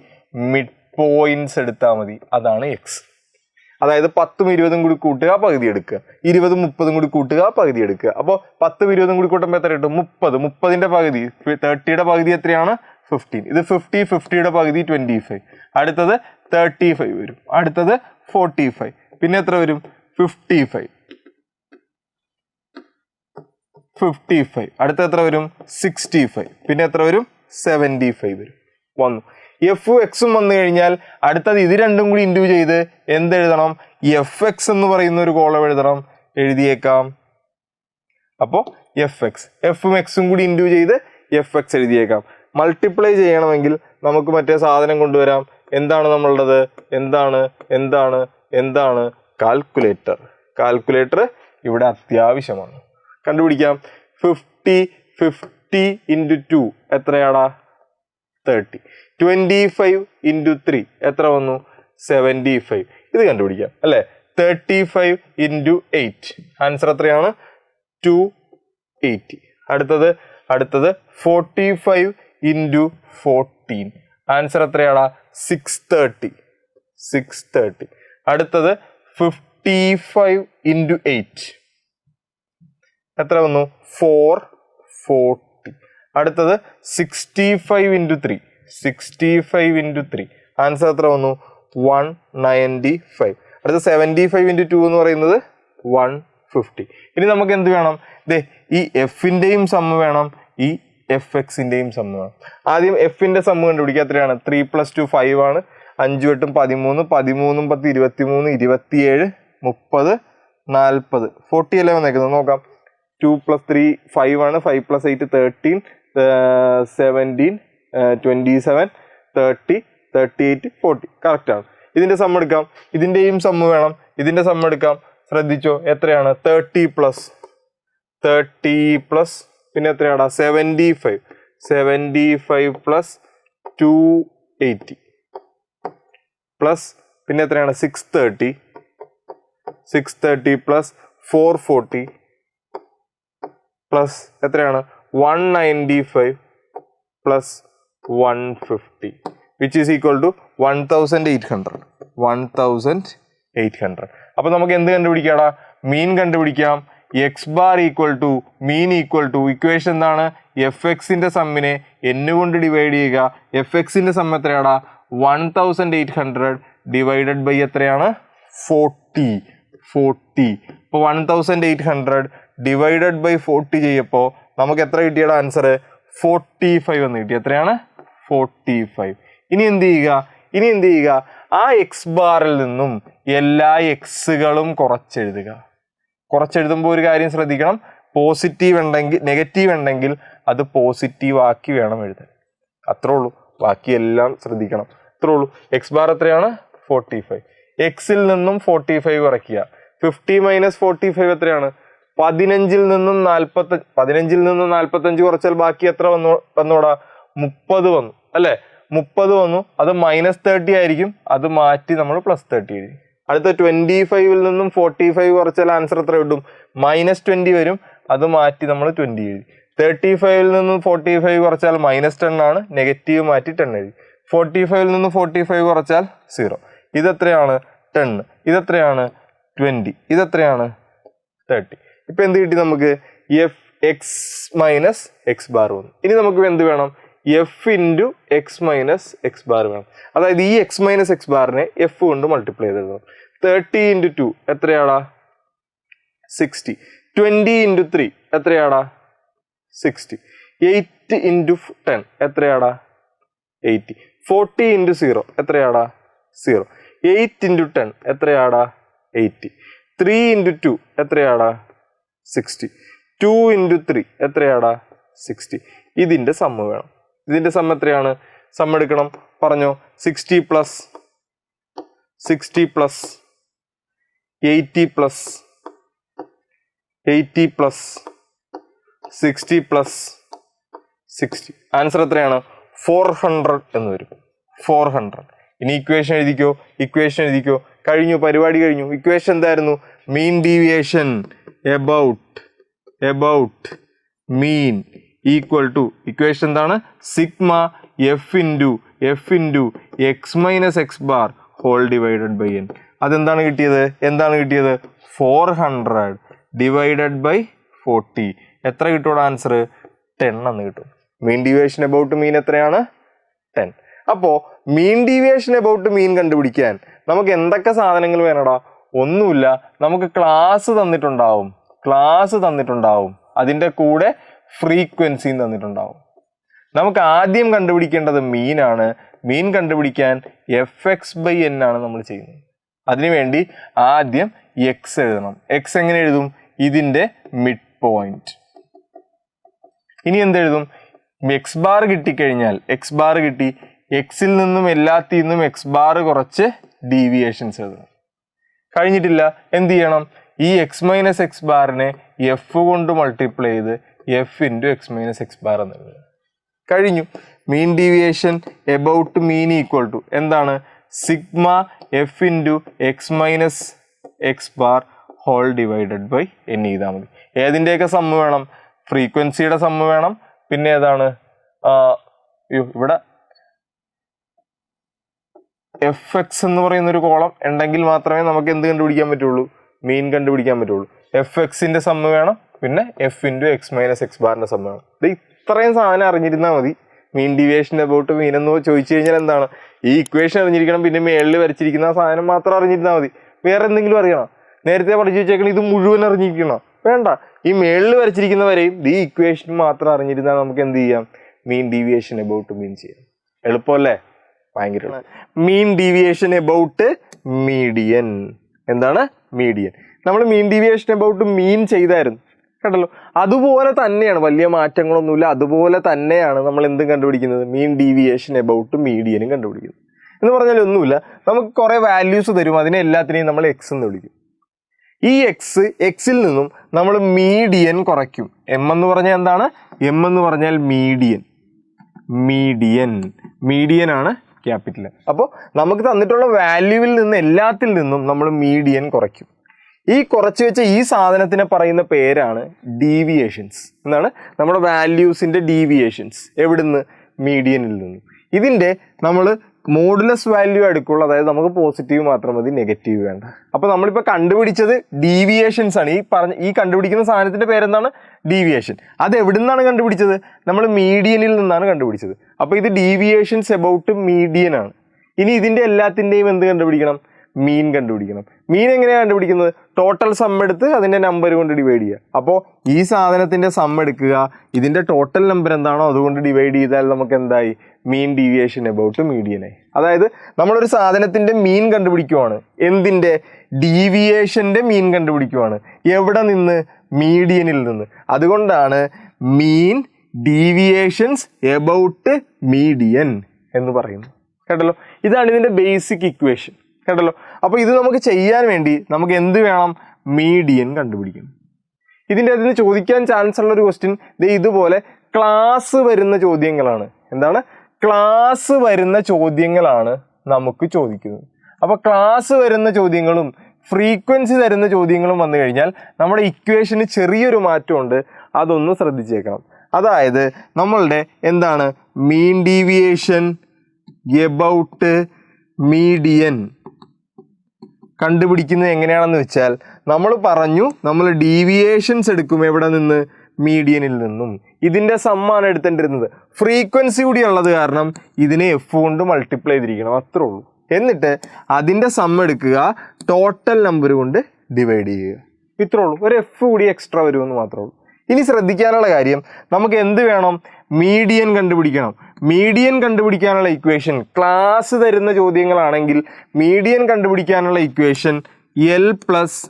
S1: മിഡ് പോയിന്റ്സ് എടുത്താൽ മതി. അതാണ് എക്സ്. അതായത് 10ഉം 20ഉം കൂടി കൂട്ടുക, പകുതി എടുക്കുക. 20ഉം 30ഉം കൂടി കൂട്ടുക, പകുതി എടുക്കുക. അപ്പോൾ 10ഉം 20ഉം കൂടി കൂട്ടുമ്പോൾ എത്ര കിട്ടും? 30. 30ന്റെ പകുതി 30യുടെ പകുതി എത്രയാണ്? 15. ഇത് 50, 50യുടെ പകുതി 25. അടുത്തത് 35 വരും. അടുത്തത് 45. പിന്നെ എത്ര വരും? 55. അടുത്ത എത്ര വരും? 65. പിന്നെ എത്ര വരും? 75 വരും. വന്നു. എഫും എക്സും വന്നു കഴിഞ്ഞാൽ അടുത്തത് ഇത് രണ്ടും കൂടി ഇൻഡു ചെയ്ത് എന്തെഴുതണം? എഫ് എക്സ് എന്ന് പറയുന്ന ഒരു കോളം എഴുതിയേക്കാം. അപ്പോൾ എഫും എക്സും കൂടി ഇൻഡു ചെയ്ത് എഫ് എക്സ് എഴുതിയേക്കാം. മൾട്ടിപ്ലൈ ചെയ്യണമെങ്കിൽ നമുക്ക് മറ്റേ സാധനം കൊണ്ടുവരാം. എന്താണ് നമ്മളുടേത്? എന്താണ്? കാൽക്കുലേറ്റർ ഇവിടെ അത്യാവശ്യമാണ്. കണ്ടുപിടിക്കാം. 50 into 2 എത്രയാടാ? 30. 25 into 3 എത്ര വന്നു? 75. ഇത് കണ്ടുപിടിക്കാം അല്ലേ? 35 into 8 ആൻസർ എത്രയാണ്? 280. അടുത്തത് അടുത്തത് 45 into 14. ആൻസർ എത്രയാടാ? 630. അടുത്തത് 55 into 8. എത്ര വന്നു? 440. അടുത്തത് 65 into 3. 65 into 3. ആൻസർ എത്ര വന്നു? 195. അടുത്ത 75 into 2 എന്ന് പറയുന്നത് 150. ഇനി നമുക്ക് എന്ത് വേണം? ഈ എഫിൻ്റെയും സമ്മ് വേണം, ഈ എഫ് എക്സിൻ്റെയും സമ്മ് വേണം. ആദ്യം എഫിൻ്റെ സമ്മ് കണ്ടുപിടിക്കുക. എത്രയാണ്? 3 + 2 5 ആണ്. 5 × 8 13, 13 × 10 23, 27, 30, 40. 40 അല്ലേ വന്നേക്കുന്നത്? നോക്കാം. 2 + 3 5 ആണ്. 5 + 8 13, 17, 27, 30, 38, 40. കറക്റ്റ് ആണ്. ഇതിൻ്റെ സമ്മ് എടുക്കാം. ഇതിൻ്റെയും സമ്മ് വേണം. ഇതിൻ്റെ സമ്മ് എടുക്കാം. ശ്രദ്ധിച്ചോ, എത്രയാണ്? 30 പ്ലസ് പിന്നെ എത്രയാടാ? 75 + 280 പ്ലസ് പിന്നെ എത്രയാണ്? 630 പ്ലസ് 440 പ്ലസ് എത്രയാണ്? 195 plus 150 which is equal to 1800. അപ്പോൾ നമുക്ക് എന്ത് കണ്ടുപിടിക്കാടാ? മീൻ കണ്ടുപിടിക്കാം. X bar equal to mean equal to equation എന്താണ്? എഫ് എക്സിന്റെ സമ്മിനെ n കൊണ്ട് ഡിവൈഡ് ചെയ്യുക. എഫ് എക്സിന്റെ സമ്മ് എത്രയാടാ? 1800 ഡിവൈഡഡ് ബൈ എത്രയാണ്? 40. ഇപ്പോൾ 1800 ഡിവൈഡഡ് ബൈ 40 ചെയ്യപ്പോൾ നമുക്ക് എത്ര കിട്ടിയടാ ആൻസർ? 45 എന്ന് കിട്ടി. എത്രയാണ്? 45. ഇനി എന്ത് ചെയ്യുക? ആ എക്സ് ബാറിൽ നിന്നും എല്ലാ എക്സുകളും കുറച്ചെഴുതുമ്പോൾ ഒരു കാര്യം ശ്രദ്ധിക്കണം. നെഗറ്റീവ് ഉണ്ടെങ്കിൽ അത് പോസിറ്റീവ് ആക്കി വേണം എഴുതാൻ. അത്രേ ഉള്ളൂ. ബാക്കിയെല്ലാം ശ്രദ്ധിക്കണം. അത്രേ ഉള്ളൂ. എക്സ് ബാർ എത്രയാണ്? 45. എക്സിൽ നിന്നും 45 കുറയ്ക്കുക. 50 - 45 എത്രയാണ്? 15 നിന്നും 45 കുറച്ചാൽ ബാക്കി എത്ര വന്നോടാ? 30 വന്നു അല്ലേ? 30 വന്നു. അത് -30 ആയിരിക്കും. അത് മാറ്റി നമ്മൾ +30 എഴുതി. അടുത്ത 25 നിന്നും 45 കുറച്ചാൽ ആൻസർ എത്ര കിട്ടും? -20 വരും. അത് മാറ്റി നമ്മൾ 20 എഴുതി. 35 നിന്നും 45 കുറച്ചാൽ -10 ആണ്. നെഗറ്റീവ് മാറ്റി 10 എഴുതി. 45 നിന്നും 45 കുറച്ചാൽ 0. ഇതെത്രയാണ്? 10. ഇതെത്രയാണ്? 20. ഇതെത്രയാണ്? 30. ഇപ്പം എന്ത് കിട്ടി നമുക്ക്? F X minus X bar വന്നു. ഇനി നമുക്ക് എന്ത് വേണം? F into X minus X bar വേണം. അതായത് ഈ എക്സ് മൈനസ് എക്സ് ബാറിനെ എഫ് കൊണ്ട് മൾട്ടിപ്ലൈ ചെയ്ത് എഴുതണം. 30 × 2 എത്രയാടാ? 60. 20 × 3 എത്രയാടാ? 60. 8 × 10 എത്രയാടാ? 80. 40 × 0 എത്രയാടാ? 0. 8 × 10 എത്രയാടാ? 80. 3 × 2 എത്രയാടാ? 60. 2 × 3 എത്രയാടാ? 60. ഇതിൻ്റെ സമ്മ് വേണം. ഇതിൻ്റെ സമ്മ് എത്രയാണ്? സമ്മ് എടുക്കണം. പറഞ്ഞോ. 60 പ്ലസ് 80 പ്ലസ് 60 പ്ലസ് 60. ആൻസർ എത്രയാണ്? 400 എന്ന് വരും. 400. ഇനി ഇക്വേഷൻ എഴുതിക്കോ. കഴിഞ്ഞു, പരിപാടി കഴിഞ്ഞു. ഇക്വേഷൻ എന്തായിരുന്നു? Mean deviation about mean equal to equation എന്താണ്? Sigma F into X minus X bar whole divided by N. അതെന്താണ് കിട്ടിയത്? 400 ഡിവൈഡഡ് ബൈ 40. എത്ര കിട്ടും ആൻസർ? 10 എന്ന് കിട്ടും. മീൻ ഡീവിയേഷൻ എബൌട്ട് മീൻ എത്രയാണ്? 10. അപ്പോൾ മീൻ ഡീവിയേഷൻ എബൌട്ട് മീൻ കണ്ടുപിടിക്കാൻ നമുക്ക് എന്തൊക്കെ സാധനങ്ങൾ വേണടാ? ഒന്നുമില്ല. നമുക്ക് ക്ലാസ് തന്നിട്ടുണ്ടാവും. അതിൻ്റെ കൂടെ ഫ്രീക്വൻസിയും തന്നിട്ടുണ്ടാവും. നമുക്ക് ആദ്യം കണ്ടുപിടിക്കേണ്ടത് മീനാണ്. മീൻ കണ്ടുപിടിക്കാൻ fx/n ആണ് നമ്മൾ ചെയ്യുന്നത്. അതിനുവേണ്ടി ആദ്യം എക്സ് എഴുതണം. എക്സ് എങ്ങനെ എഴുതും? ഇതിൻ്റെ മിഡ് പോയിന്റ്. ഇനി എന്തെഴുതും? എക്സ് ബാർ കിട്ടിക്കഴിഞ്ഞാൽ എക്സിൽ നിന്നും എല്ലാത്തിൽ നിന്നും എക്സ് ബാർ കുറച്ച് ഡീവിയേഷൻസ് എഴുതണം. കഴിഞ്ഞിട്ടില്ല. എന്ത് ചെയ്യണം? ഈ എക്സ് മൈനസ് എക്സ് ബാറിനെ എഫ് കൊണ്ട് മൾട്ടിപ്ലൈ ചെയ്ത് F into X minus X bar എന്ന് എഴുതുക. കഴിഞ്ഞു. Mean deviation about mean equal to എന്താണ്? Sigma F into X minus X bar whole divided by N ചെയ്താൽ മതി. ഏതിൻ്റെയൊക്കെ സമ്മ് വേണം? ഫ്രീക്വൻസിയുടെ സമ്മ് വേണം, പിന്നെ ഏതാണ് ഇവിടെ എഫ് എക്സ് എന്ന് പറയുന്ന ഒരു കോളം ഉണ്ടെങ്കിൽ മാത്രമേ നമുക്ക് എന്ത് കണ്ടുപിടിക്കാൻ പറ്റുള്ളൂ, മീൻ കണ്ടുപിടിക്കാൻ പറ്റുള്ളൂ. എഫ് എക്സിന്റെ സമ്മ് വേണം, പിന്നെ F into X minus X ബാറിന്റെ സമ്മ് വേണം. ഇത് ഇത്രയും സാധനം അറിഞ്ഞിരുന്നാൽ മതി. മീൻ ഡീവിയേഷൻ അബൌട്ട് മീൻ എന്ന് ചോദിച്ചു കഴിഞ്ഞാൽ എന്താണ്, ഈ ഇക്വേഷൻ അറിഞ്ഞിരിക്കണം, പിന്നെ മേളിൽ വരച്ചിരിക്കുന്ന ആ സാധനം മാത്രം അറിഞ്ഞിരുന്നാൽ മതി. വേറെ എന്തെങ്കിലും അറിയണം? നേരത്തെ പഠിച്ചു വെച്ചേക്കണം ഇത് മുഴുവൻ അറിഞ്ഞിരിക്കണം? വേണ്ട, ഈ മേളിൽ വരച്ചിരിക്കുന്നവരെയും ഈ ഇക്വേഷൻ മാത്രം അറിഞ്ഞിരുന്നാൽ നമുക്ക് എന്ത് ചെയ്യാം, മീൻ ഡീവിയേഷൻ അബൌട്ട് മീൻ ചെയ്യാം. എളുപ്പമല്ലേ? ഭയങ്കര. Mean deviation about median. എന്താണ് മീഡിയൻ? നമ്മൾ മീൻ ഡീവിയേഷൻ അബൌട്ട് മീൻ ചെയ്തായിരുന്നു കേട്ടല്ലോ. അതുപോലെ തന്നെയാണ്, വലിയ മാറ്റങ്ങളൊന്നുമില്ല, അതുപോലെ തന്നെയാണ് നമ്മൾ എന്തും കണ്ടുപിടിക്കുന്നത്, മീൻ ഡീവിയേഷൻ അബൌട്ട് മീഡിയനും കണ്ടുപിടിക്കുന്നത്. എന്ന് പറഞ്ഞാൽ ഒന്നുമില്ല, നമുക്ക് കുറേ വാല്യൂസ് തരും, അതിനെ എല്ലാത്തിനെയും നമ്മൾ എക്സ് എന്ന് വിളിക്കും. ഈ എക്സിൽ നിന്നും നമ്മൾ മീഡിയൻ കുറയ്ക്കും. എം എന്ന് പറഞ്ഞാൽ എന്താണ്? എം എന്ന് പറഞ്ഞാൽ മീഡിയൻ. മീഡിയൻ ആണ് ക്യാപിറ്റൽ. അപ്പോൾ നമുക്ക് തന്നിട്ടുള്ള വാല്യൂവിൽ നിന്ന് എല്ലാത്തിൽ നിന്നും നമ്മൾ മീഡിയൻ കുറയ്ക്കും. ഈ കുറച്ച് വെച്ച ഈ സാധനത്തിനെ പറയുന്ന പേരാണ് ഡീവിയേഷൻസ്. എന്താണ്? നമ്മുടെ വാല്യൂസിൻ്റെ ഡീവിയേഷൻസ്. എവിടുന്ന്? മീഡിയനിൽ നിന്നും. ഇതിൻ്റെ നമ്മൾ മോഡുലസ് വാല്യൂ എടുക്കുള്ളൂ, അതായത് നമുക്ക് പോസിറ്റീവ് മാത്രം മതി, നെഗറ്റീവ് വേണ്ട. അപ്പോൾ നമ്മളിപ്പോൾ കണ്ടുപിടിച്ചത് ഡീവിയേഷൻസ് ആണ്. ഈ കണ്ടുപിടിക്കുന്ന സാധനത്തിൻ്റെ പേരെന്താണ്? ഡീവിയേഷൻ. അത് എവിടെ നിന്നാണ് കണ്ടുപിടിച്ചത്? നമ്മൾ മീഡിയനിൽ നിന്നാണ് കണ്ടുപിടിച്ചത്. അപ്പോൾ ഇത് ഡീവിയേഷൻസ് എബൌട്ട് മീഡിയൻ ആണ്. ഇനി ഇതിൻ്റെ എല്ലാത്തിൻ്റെയും എന്ത് കണ്ടുപിടിക്കണം? മീൻ കണ്ടുപിടിക്കണം. മീൻ എങ്ങനെയാണ് കണ്ടുപിടിക്കുന്നത്? ടോട്ടൽ സം എടുത്ത് അതിൻ്റെ നമ്പർ കൊണ്ട് ഡിവൈഡ് ചെയ്യുക. അപ്പോൾ ഈ സാധനത്തിൻ്റെ സം എടുക്കുക, ഇതിൻ്റെ ടോട്ടൽ നമ്പർ എന്താണോ അതുകൊണ്ട് ഡിവൈഡ് ചെയ്താൽ നമുക്ക് എന്തായി? മീൻ ഡീവിയേഷൻ എബൌട്ട് മീഡിയനായി. അതായത് നമ്മളൊരു സാധനത്തിൻ്റെ മീൻ കണ്ടുപിടിക്കുവാണ്. എന്തിൻ്റെ? ഡീവിയേഷൻ്റെ മീൻ കണ്ടുപിടിക്കുവാണ്. എവിടെ നിന്ന്? മീഡിയനിൽ നിന്ന്. അതുകൊണ്ടാണ് മീൻ ഡീവിയേഷൻസ് എബൌട്ട് മീഡിയൻ എന്ന് പറയുന്നത്. കേട്ടല്ലോ? ഇതാണ് ഇതിൻ്റെ ബേസിക് ഇക്വേഷൻ. കേട്ടല്ലോ? അപ്പോൾ ഇത് നമുക്ക് ചെയ്യാൻ വേണ്ടി നമുക്ക് എന്ത് വേണം? മീഡിയൻ കണ്ടുപിടിക്കണം. ഇതിൻ്റെ അതിന് ചോദിക്കാൻ ചാൻസ് ഉള്ള ഒരു ക്വസ്റ്റ്യൻ ഇതുപോലെ ക്ലാസ് വരുന്ന ചോദ്യങ്ങളാണ്. എന്താണ്? ക്ലാസ് വരുന്ന ചോദ്യങ്ങളാണ് നമുക്ക് ചോദിക്കുന്നത്. അപ്പോൾ ക്ലാസ് വരുന്ന ചോദ്യങ്ങളും ഫ്രീക്വൻസി തരുന്ന ചോദ്യങ്ങളും വന്നു കഴിഞ്ഞാൽ നമ്മുടെ ഇക്വേഷന് ചെറിയൊരു മാറ്റമുണ്ട്, അതൊന്ന് ശ്രദ്ധിച്ചേക്കണം. അതായത് നമ്മളുടെ എന്താണ് മീൻ ഡീവിയേഷൻ എബൌട്ട് മീഡിയൻ കണ്ടുപിടിക്കുന്നത് എങ്ങനെയാണെന്ന് വെച്ചാൽ, നമ്മൾ പറഞ്ഞു നമ്മൾ ഡീവിയേഷൻസ് എടുക്കും എവിടെ നിന്ന്? മീഡിയനിൽ നിന്നും. ഇതിൻ്റെ സമ്മാണ് എടുത്തേണ്ടിരുന്നത്. ഫ്രീക്വൻസി കൂടി ഉള്ളത് കാരണം ഇതിനെ എഫ് കൊണ്ട് മൾട്ടിപ്ലൈ ചെയ്തിരിക്കണം, അത്രേ ഉള്ളൂ. എന്നിട്ട് അതിൻ്റെ സം എടുക്കുക, ടോട്ടൽ നമ്പർ കൊണ്ട് ഡിവൈഡ് ചെയ്യുക, ഇത്രേ ഉള്ളൂ. ഒരു എഫ് കൂടി എക്സ്ട്രാ വരുമെന്ന് മാത്രമേ ഉള്ളൂ. ഇനി ശ്രദ്ധിക്കാനുള്ള കാര്യം, നമുക്ക് എന്ത് വേണം? മീഡിയൻ കണ്ടുപിടിക്കണം. മീഡിയൻ കണ്ടുപിടിക്കാനുള്ള ഇക്വേഷൻ, ക്ലാസ് തരുന്ന ചോദ്യങ്ങളാണെങ്കിൽ മീഡിയൻ കണ്ടുപിടിക്കാനുള്ള equation l plus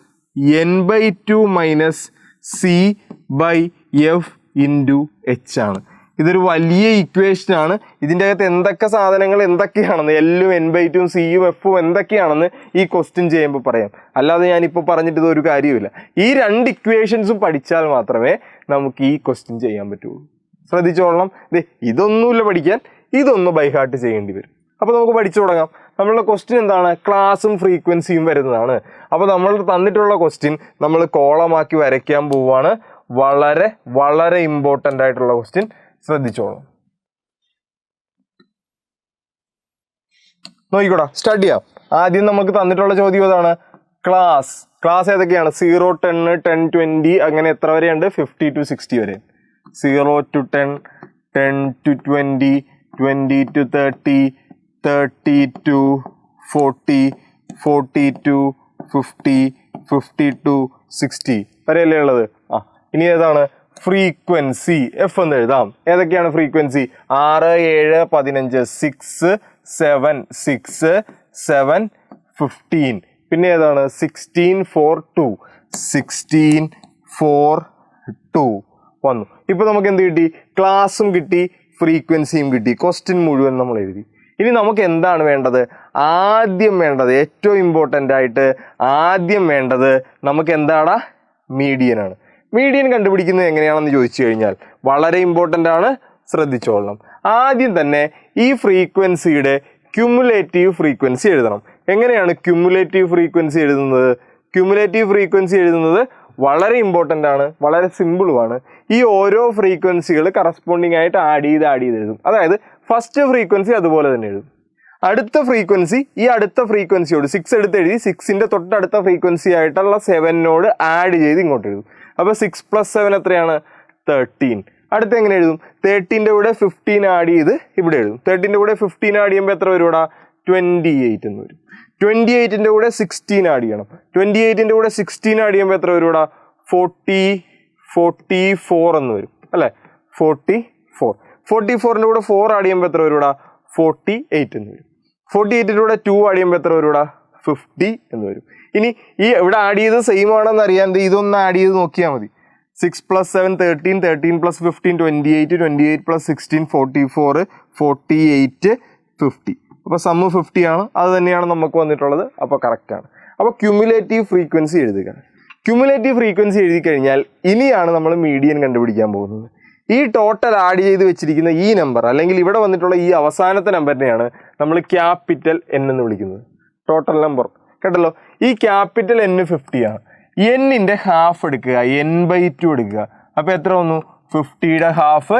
S1: n by 2 minus c by f into h ആണ്. ഇതൊരു വലിയ ഇക്വേഷനാണ്. ഇതിൻ്റെ അകത്ത് എന്തൊക്കെ സാധനങ്ങൾ എന്തൊക്കെയാണെന്ന്, എല്ലും എൻ ബൈ 2 സിയും എഫും എന്തൊക്കെയാണെന്ന് ഈ ക്വസ്റ്റ്യൻ ചെയ്യുമ്പോൾ പറയാം. അല്ലാതെ ഞാനിപ്പോൾ പറഞ്ഞിട്ട് ഇതൊരു കാര്യമില്ല. ഈ രണ്ട് ഇക്വേഷൻസും പഠിച്ചാൽ മാത്രമേ നമുക്ക് ഈ ക്വസ്റ്റ്യൻ ചെയ്യാൻ പറ്റുള്ളൂ. ശ്രദ്ധിച്ചോളണം. ഇതൊന്നുമില്ല പഠിക്കാൻ, ഇതൊന്ന് ബൈ ഹാർട്ട് ചെയ്യേണ്ടി വരും. അപ്പോൾ നമുക്ക് പഠിച്ചു തുടങ്ങാം. നമ്മളുടെ ക്വസ്റ്റ്യൻ എന്താണ്? ക്ലാസും ഫ്രീക്വൻസിയും വരുന്നതാണ്. അപ്പോൾ നമ്മൾ തന്നിട്ടുള്ള ക്വസ്റ്റ്യൻ നമ്മൾ കോളമാക്കി വരയ്ക്കാൻ പോവുകയാണ്. വളരെ വളരെ ഇമ്പോർട്ടൻ്റ് ആയിട്ടുള്ള ക്വസ്റ്റ്യൻ, ശ്രദ്ധിച്ചോളാം. നോക്കിക്കോടാ, സ്റ്റാർട്ട് ചെയ്യാം. ആദ്യം നമുക്ക് തന്നിട്ടുള്ള ചോദ്യം ഏതാണ്? ക്ലാസ് ഏതൊക്കെയാണ്? 0, 10, 10, 20 അങ്ങനെ എത്ര വരെയുണ്ട്? 50 to 60 വരെ. 0 to 10, 10 to 20, 20 to 30, 30 to 40, 40 to 50, 50 to 60 വരെയല്ലേ ഉള്ളത്. ഇനി ഏതാണ്? ഫ്രീക്വൻസി. എഫ് എന്ന് എഴുതാം. ഏതൊക്കെയാണ് ഫ്രീക്വൻസി? 6, 7, 15, 6, 7, 6, 7, 15. പിന്നെ ഏതാണ്? 16, 4, 2, 16, 4, 2 വന്നു. ഇപ്പൊ നമുക്ക് എന്ത് കിട്ടി? ക്ലാസും കിട്ടി, ഫ്രീക്വൻസിയും കിട്ടി. ക്വസ്റ്റ്യൻ മുഴുവൻ നമ്മൾ എഴുതി. ഇനി നമുക്ക് എന്താണ് വേണ്ടത്? ആദ്യം വേണ്ടത്, ഏറ്റവും ഇമ്പോർട്ടൻ്റ് ആയിട്ട് ആദ്യം വേണ്ടത് നമുക്ക് എന്താടാ? മീഡിയനാണ്. മീഡിയൻ കണ്ടുപിടിക്കുന്നത് എങ്ങനെയാണെന്ന് ചോദിച്ചു കഴിഞ്ഞാൽ വളരെ ഇമ്പോർട്ടൻ്റ് ആണ്, ശ്രദ്ധിച്ചോളണം. ആദ്യം തന്നെ ഈ ഫ്രീക്വൻസിയുടെ ക്യുമുലേറ്റീവ് ഫ്രീക്വൻസി എഴുതണം. എങ്ങനെയാണ് ക്യുമുലേറ്റീവ് ഫ്രീക്വൻസി എഴുതുന്നത്? ക്യുമുലേറ്റീവ് ഫ്രീക്വൻസി എഴുതുന്നത് വളരെ ഇമ്പോർട്ടൻ്റ് ആണ്, വളരെ സിമ്പിളുമാണ്. ഈ ഓരോ ഫ്രീക്വൻസികൾ കറസ്പോണ്ടിങ് ആയിട്ട് ആഡ് ചെയ്ത് എഴുതും. അതായത് ഫസ്റ്റ് ഫ്രീക്വൻസി അതുപോലെ തന്നെ എഴുതും, അടുത്ത ഫ്രീക്വൻസി ഈ അടുത്ത ഫ്രീക്വൻസിയോട് 6 എടുത്ത് എഴുതി 6ൻ്റെ തൊട്ടടുത്ത ഫ്രീക്വൻസി ആയിട്ടുള്ള 7നോട് ആഡ് ചെയ്ത് ഇങ്ങോട്ട് എഴുതും. അപ്പോൾ 6 + 7 എത്രയാണ്? 13. അടുത്ത് എങ്ങനെ എഴുതും? 13ൻ്റെ കൂടെ 15 ആഡ് ചെയ്ത് ഇവിടെ എഴുതും. 13ൻ്റെ കൂടെ 15 ആഡ് ചെയ്യുമ്പോൾ എത്ര വരും ഇവിടെ? 28 എന്ന് വരും. 28ൻ്റെ കൂടെ 16 ആഡ് ചെയ്യണം. 28ൻ്റെ കൂടെ 16 ആഡ് ചെയ്യുമ്പോൾ എത്ര വരും ഇവിടെ? 44 എന്ന് വരും അല്ലേ? 44. 44ൻ്റെ കൂടെ 4 ആഡ് ചെയ്യുമ്പോൾ എത്ര വരും ഇവിടെ? 48 എന്ന് വരും. 48ൻ്റെ കൂടെ 2 ആഡ് ചെയ്യുമ്പോൾ എത്ര വരും ഇവിടെ? 50 എന്ന് വരും. ഇനി ഈ ഇവിടെ ആഡ് ചെയ്ത് സെയിം ആണെന്ന് അറിയാൻ ഇതൊന്ന് ആഡ് ചെയ്ത് നോക്കിയാൽ മതി. 6 + 7 13, 13 + 15 28, 28 + 16 44, 48 50. അപ്പോൾ സമ്മ് 50 ആണ്. അത് തന്നെയാണ് നമുക്ക് വന്നിട്ടുള്ളത്. അപ്പോൾ കറക്റ്റാണ്. അപ്പോൾ ക്യുമുലേറ്റീവ് ഫ്രീക്വൻസി എഴുതുക. ക്യുമുലേറ്റീവ് ഫ്രീക്വൻസി എഴുതി കഴിഞ്ഞാൽ ഇനിയാണ് നമ്മൾ മീഡിയൻ കണ്ടുപിടിക്കാൻ പോകുന്നത്. ഈ ടോട്ടൽ ആഡ് ചെയ്ത് വെച്ചിരിക്കുന്ന ഈ നമ്പർ അല്ലെങ്കിൽ ഇവിടെ വന്നിട്ടുള്ള ഈ അവസാനത്തെ നമ്പറിനെയാണ് നമ്മൾ ക്യാപിറ്റൽ N എന്ന് വിളിക്കുന്നത്. ടോട്ടൽ നമ്പർ കേട്ടല്ലോ. ഈ ക്യാപിറ്റൽ N 50 ആണ്. Nൻ്റെ ഹാഫ് എടുക്കുക, N/2 എടുക്കുക. അപ്പോൾ എത്ര വന്നു? 50യുടെ ഹാഫ്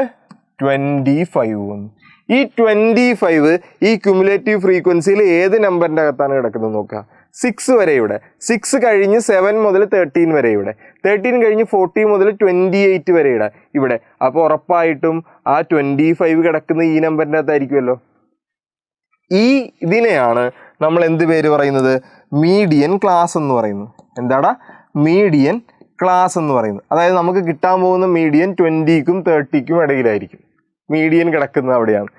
S1: 25 വന്നു. ഈ 25 ഈ ക്യുമുലേറ്റീവ് ഫ്രീക്വൻസിയിൽ ഏത് നമ്പറിൻ്റെ അകത്താണ് കിടക്കുന്നത് നോക്കുക. 6 വരെ ഇവിടെ, 6 കഴിഞ്ഞ് 7 മുതൽ 13 വരെ ഇവിടെ, 13 കഴിഞ്ഞ് 40 മുതൽ 28 വരെ ഇവിടെ. അപ്പോൾ ഉറപ്പായിട്ടും ആ 25 കിടക്കുന്ന ഈ നമ്പറിൻ്റെ അകത്തായിരിക്കുമല്ലോ. ഇതിനെയാണ് നമ്മൾ എന്ത് പേര് പറയുന്നത്? മീഡിയൻ ക്ലാസ് എന്ന് പറയുന്നത്. എന്താടാ? മീഡിയൻ ക്ലാസ് എന്ന് പറയുന്നത്. അതായത് നമുക്ക് കിട്ടാൻ പോകുന്ന മീഡിയൻ 20ക്കും 30ക്കും ഇടയിലായിരിക്കും. മീഡിയൻ കിടക്കുന്നത് അവിടെയാണ്.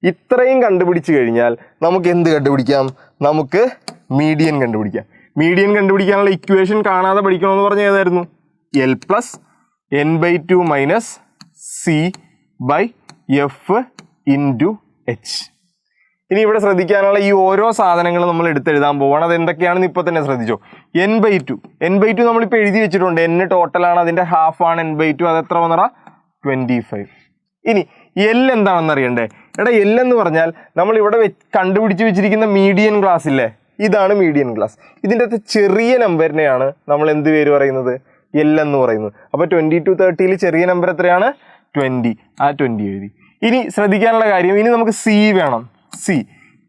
S1: ഇത്രയും കണ്ടുപിടിച്ച് കഴിഞ്ഞാൽ നമുക്ക് എന്ത് കണ്ടുപിടിക്കാം? നമുക്ക് മീഡിയൻ കണ്ടുപിടിക്കാം. മീഡിയൻ കണ്ടുപിടിക്കാനുള്ള ഇക്വേഷൻ കാണാതെ പഠിക്കണമെന്ന് പറഞ്ഞാൽ ഏതായിരുന്നു? L + N/2 - C/F × H. ഇനി ഇവിടെ ശ്രദ്ധിക്കാനുള്ള ഈ ഓരോ സാധനങ്ങളും നമ്മൾ എടുത്തെഴുതാൻ പോവുകയാണ്. അത് എന്തൊക്കെയാണെന്ന് ഇപ്പോൾ തന്നെ ശ്രദ്ധിച്ചോ. N/2 നമ്മളിപ്പോൾ എഴുതി വെച്ചിട്ടുണ്ട്. N ടോട്ടലാണ്, അതിൻ്റെ ഹാഫാണ് N/2. അത് എത്ര വന്നറ? 25. ഇനി L എന്താണെന്ന് അറിയണ്ടേ? എടാ L എന്ന് പറഞ്ഞാൽ നമ്മൾ ഇവിടെ കണ്ടുപിടിച്ച് വെച്ചിരിക്കുന്ന മീഡിയൻ ക്ലാസ് ഇല്ലേ, ഇതാണ് മീഡിയൻ ക്ലാസ്. ഇതിൻ്റെ അകത്ത് ചെറിയ നമ്പറിനെയാണ് നമ്മൾ എന്ത് പേര് പറയുന്നത്? L എന്ന് പറയുന്നത്. അപ്പോൾ 20 to 30ൽ ചെറിയ നമ്പർ എത്രയാണ്? 20. ആ 20 എഴുതി. ഇനി ശ്രദ്ധിക്കാനുള്ള കാര്യം, ഇനി നമുക്ക് C വേണം. C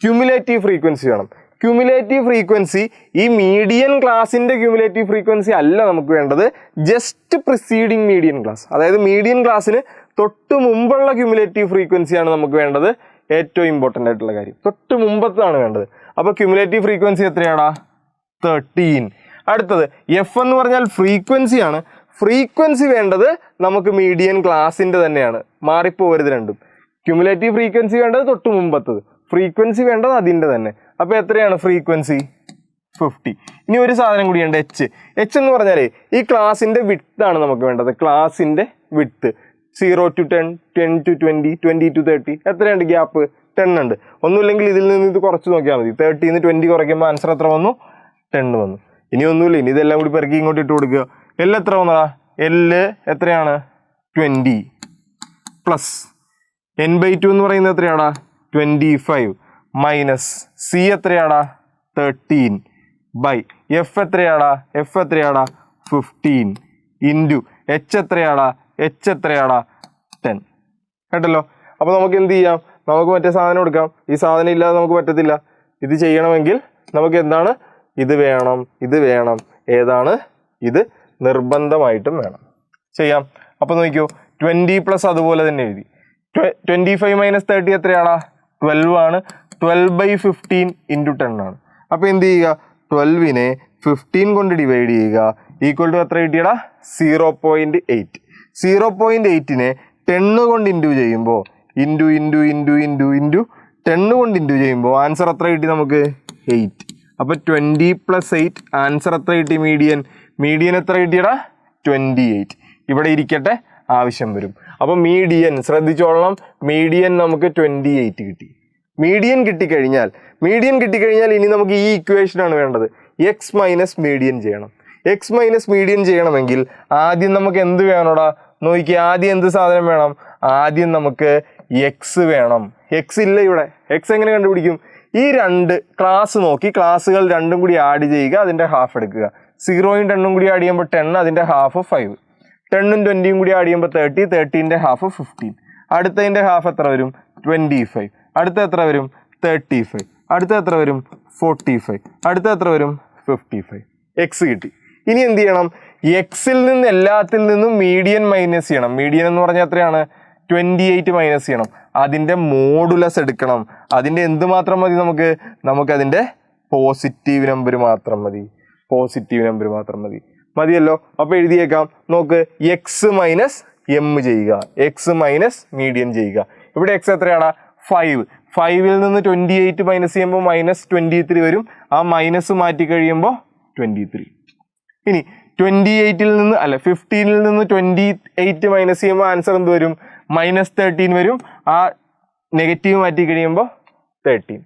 S1: ക്യുമുലേറ്റീവ് ഫ്രീക്വൻസി വേണം. ക്യുമുലേറ്റീവ് ഫ്രീക്വൻസി ഈ മീഡിയൻ ക്ലാസിൻ്റെ ക്യുമുലേറ്റീവ് ഫ്രീക്വൻസി അല്ല നമുക്ക് വേണ്ടത്, ജസ്റ്റ് പ്രിസീഡിങ് മീഡിയൻ ക്ലാസ്. അതായത് മീഡിയൻ ക്ലാസ്സിന് തൊട്ട് മുമ്പുള്ള ക്യുമുലേറ്റീവ് ഫ്രീക്വൻസിയാണ് നമുക്ക് വേണ്ടത്. ഏറ്റവും ഇമ്പോർട്ടൻ്റ് ആയിട്ടുള്ള കാര്യം തൊട്ട് മുമ്പത്താണ് വേണ്ടത്. അപ്പോൾ ക്യുമുലേറ്റീവ് ഫ്രീക്വൻസി എത്രയാടാ? 13. അടുത്തത് F എന്ന് പറഞ്ഞാൽ ഫ്രീക്വൻസിയാണ്. ഫ്രീക്വൻസി വേണ്ടത് നമുക്ക് മീഡിയൻ ക്ലാസിൻ്റെ തന്നെയാണ്, മാറിപ്പോവരുത് രണ്ടും. ക്യുമുലേറ്റീവ് ഫ്രീക്വൻസി വേണ്ടത് തൊട്ട് മുമ്പത്തത്, ഫ്രീക്വൻസി വേണ്ടത് അതിൻ്റെ തന്നെ. അപ്പോൾ എത്രയാണ് ഫ്രീക്വൻസി? 50. ഇനി ഒരു സാധനം കൂടിയുണ്ട്, H എന്ന് പറഞ്ഞാലേ ഈ ക്ലാസിൻ്റെ വിഡ്ത്താണ് നമുക്ക് വേണ്ടത്. ക്ലാസിൻ്റെ വിഡ്ത്ത് 0 to 10, 10 to 20, 20 to 30. എത്രയുണ്ട് ഗ്യാപ്പ്? 10 ഉണ്ട്. ഒന്നുമില്ലെങ്കിൽ ഇതിൽ നിന്ന് ഇത് കുറച്ച് നോക്കിയാൽ മതി. 30ന്ന് 20 കുറയ്ക്കുമ്പോൾ ആൻസർ എത്ര വന്നു? 10 വന്നു. ഇനി ഒന്നുമില്ല, ഇനി ഇതെല്ലാം കൂടി പെറുക്കി ഇങ്ങോട്ട് ഇട്ട് കൊടുക്കുക. L എത്ര വന്നതാ? L എത്രയാണ്? 20 പ്ലസ് N/2 എന്ന് പറയുന്നത് എത്രയാടാ? 25 മൈനസ് C എത്രയാടാ? 13 ബൈ F എത്രയാടാ? 15 ഇൻറ്റു H എത്രയാടാ? 10. കേട്ടല്ലോ. അപ്പോൾ നമുക്ക് എന്ത് ചെയ്യാം? നമുക്ക് മറ്റേ സാധനം എടുക്കാം. ഈ സാധനം ഇല്ലാതെ നമുക്ക് പറ്റത്തില്ല. ഇത് ചെയ്യണമെങ്കിൽ നമുക്ക് എന്താണ്? ഇത് വേണം. ഏതാണ്? ഇത് നിർബന്ധമായിട്ടും വേണം. ചെയ്യാം. അപ്പോൾ നോക്കിയോ, 20 പ്ലസ് അതുപോലെ തന്നെ എഴുതി. 25 - 30 എത്രയാടാ? 12 ആണ്. 12/15 × 10 ആണ്. അപ്പോൾ എന്ത് ചെയ്യുക? 12നെ 15 കൊണ്ട് ഡിവൈഡ് ചെയ്യുക. ഈക്വൽ ടു എത്ര കിട്ടിയടാ? 0.8. 0.8നെ 10 കൊണ്ട് ഇൻറ്റു ചെയ്യുമ്പോൾ ഇൻറ്റു 10 കൊണ്ട് ഇൻറ്റു ചെയ്യുമ്പോൾ ആൻസർ എത്ര കിട്ടി നമുക്ക്? 8. അപ്പോൾ 20 + 8 ആൻസർ എത്ര കിട്ടി? മീഡിയൻ എത്ര കിട്ടിയടാ? 28. ഇവിടെ ഇരിക്കട്ടെ, ആവശ്യം വരും. അപ്പോൾ മീഡിയൻ ശ്രദ്ധിച്ചോളണം. മീഡിയൻ നമുക്ക് 28 കിട്ടി. മീഡിയൻ കിട്ടിക്കഴിഞ്ഞാൽ ഇനി നമുക്ക് ഈ ഇക്വേഷനാണ് വേണ്ടത്. എക്സ് മൈനസ് മീഡിയൻ ചെയ്യണം. എക്സ് മൈനസ് മീഡിയൻ ചെയ്യണമെങ്കിൽ ആദ്യം നമുക്ക് എന്ത് വേണോടാ? നോക്കിയാൽ ആദ്യം എന്ത് സാധനം വേണം? ആദ്യം നമുക്ക് എക്സ് വേണം. എക്സ് ഇല്ല ഇവിടെ. എക്സ് എങ്ങനെ കണ്ടുപിടിക്കും? ഈ രണ്ട് ക്ലാസ് നോക്കി ക്ലാസ്സുകൾ രണ്ടും കൂടി ആഡ് ചെയ്യുക, അതിൻ്റെ ഹാഫ് എടുക്കുക. 0യും 10ഉം കൂടി ആഡ് ചെയ്യുമ്പോൾ 10, അതിൻ്റെ ഹാഫ് 5. 10ഉം 20യും കൂടി ആഡ് ചെയ്യുമ്പോൾ 30, 30ൻ്റെ ഹാഫ് 15. അടുത്തതിൻ്റെ ഹാഫ് എത്ര വരും? 25. അടുത്ത എത്ര വരും? 35. അടുത്ത എത്ര വരും? 45. അടുത്ത എത്ര വരും? 55. എക്സ് കിട്ടി. ഇനി എന്ത് ചെയ്യണം? എക്സിൽ നിന്ന് എല്ലാത്തിൽ നിന്നും മീഡിയൻ മൈനസ് ചെയ്യണം. മീഡിയൻ എന്ന് പറഞ്ഞാൽ എത്രയാണ്? 28 മൈനസ് ചെയ്യണം. അതിൻ്റെ മോഡുലസ് എടുക്കണം. അതിൻ്റെ എന്ത് മാത്രം മതി? നമുക്കതിൻ്റെ പോസിറ്റീവ് നമ്പർ മാത്രം മതി. പോസിറ്റീവ് നമ്പർ മാത്രം മതിയല്ലോ. അപ്പോൾ എഴുതിയേക്കാം. നോക്ക്, എക്സ് മൈനസ് എം ചെയ്യുക, എക്സ് മൈനസ് മീഡിയൻ ചെയ്യുക. ഇവിടെ എക്സ് എത്രയാണ്? 5. 5ൽ നിന്ന് 28 മൈനസ് ചെയ്യുമ്പോൾ -23 വരും. ആ മൈനസ് മാറ്റി കഴിയുമ്പോൾ 23. ഇനി 15ൽ നിന്ന് 28 മൈനസ് ചെയ്യുമ്പോൾ ആൻസർ എന്ത് വരും? -13 വരും. ആ നെഗറ്റീവ് മാറ്റി കഴിയുമ്പോൾ 13.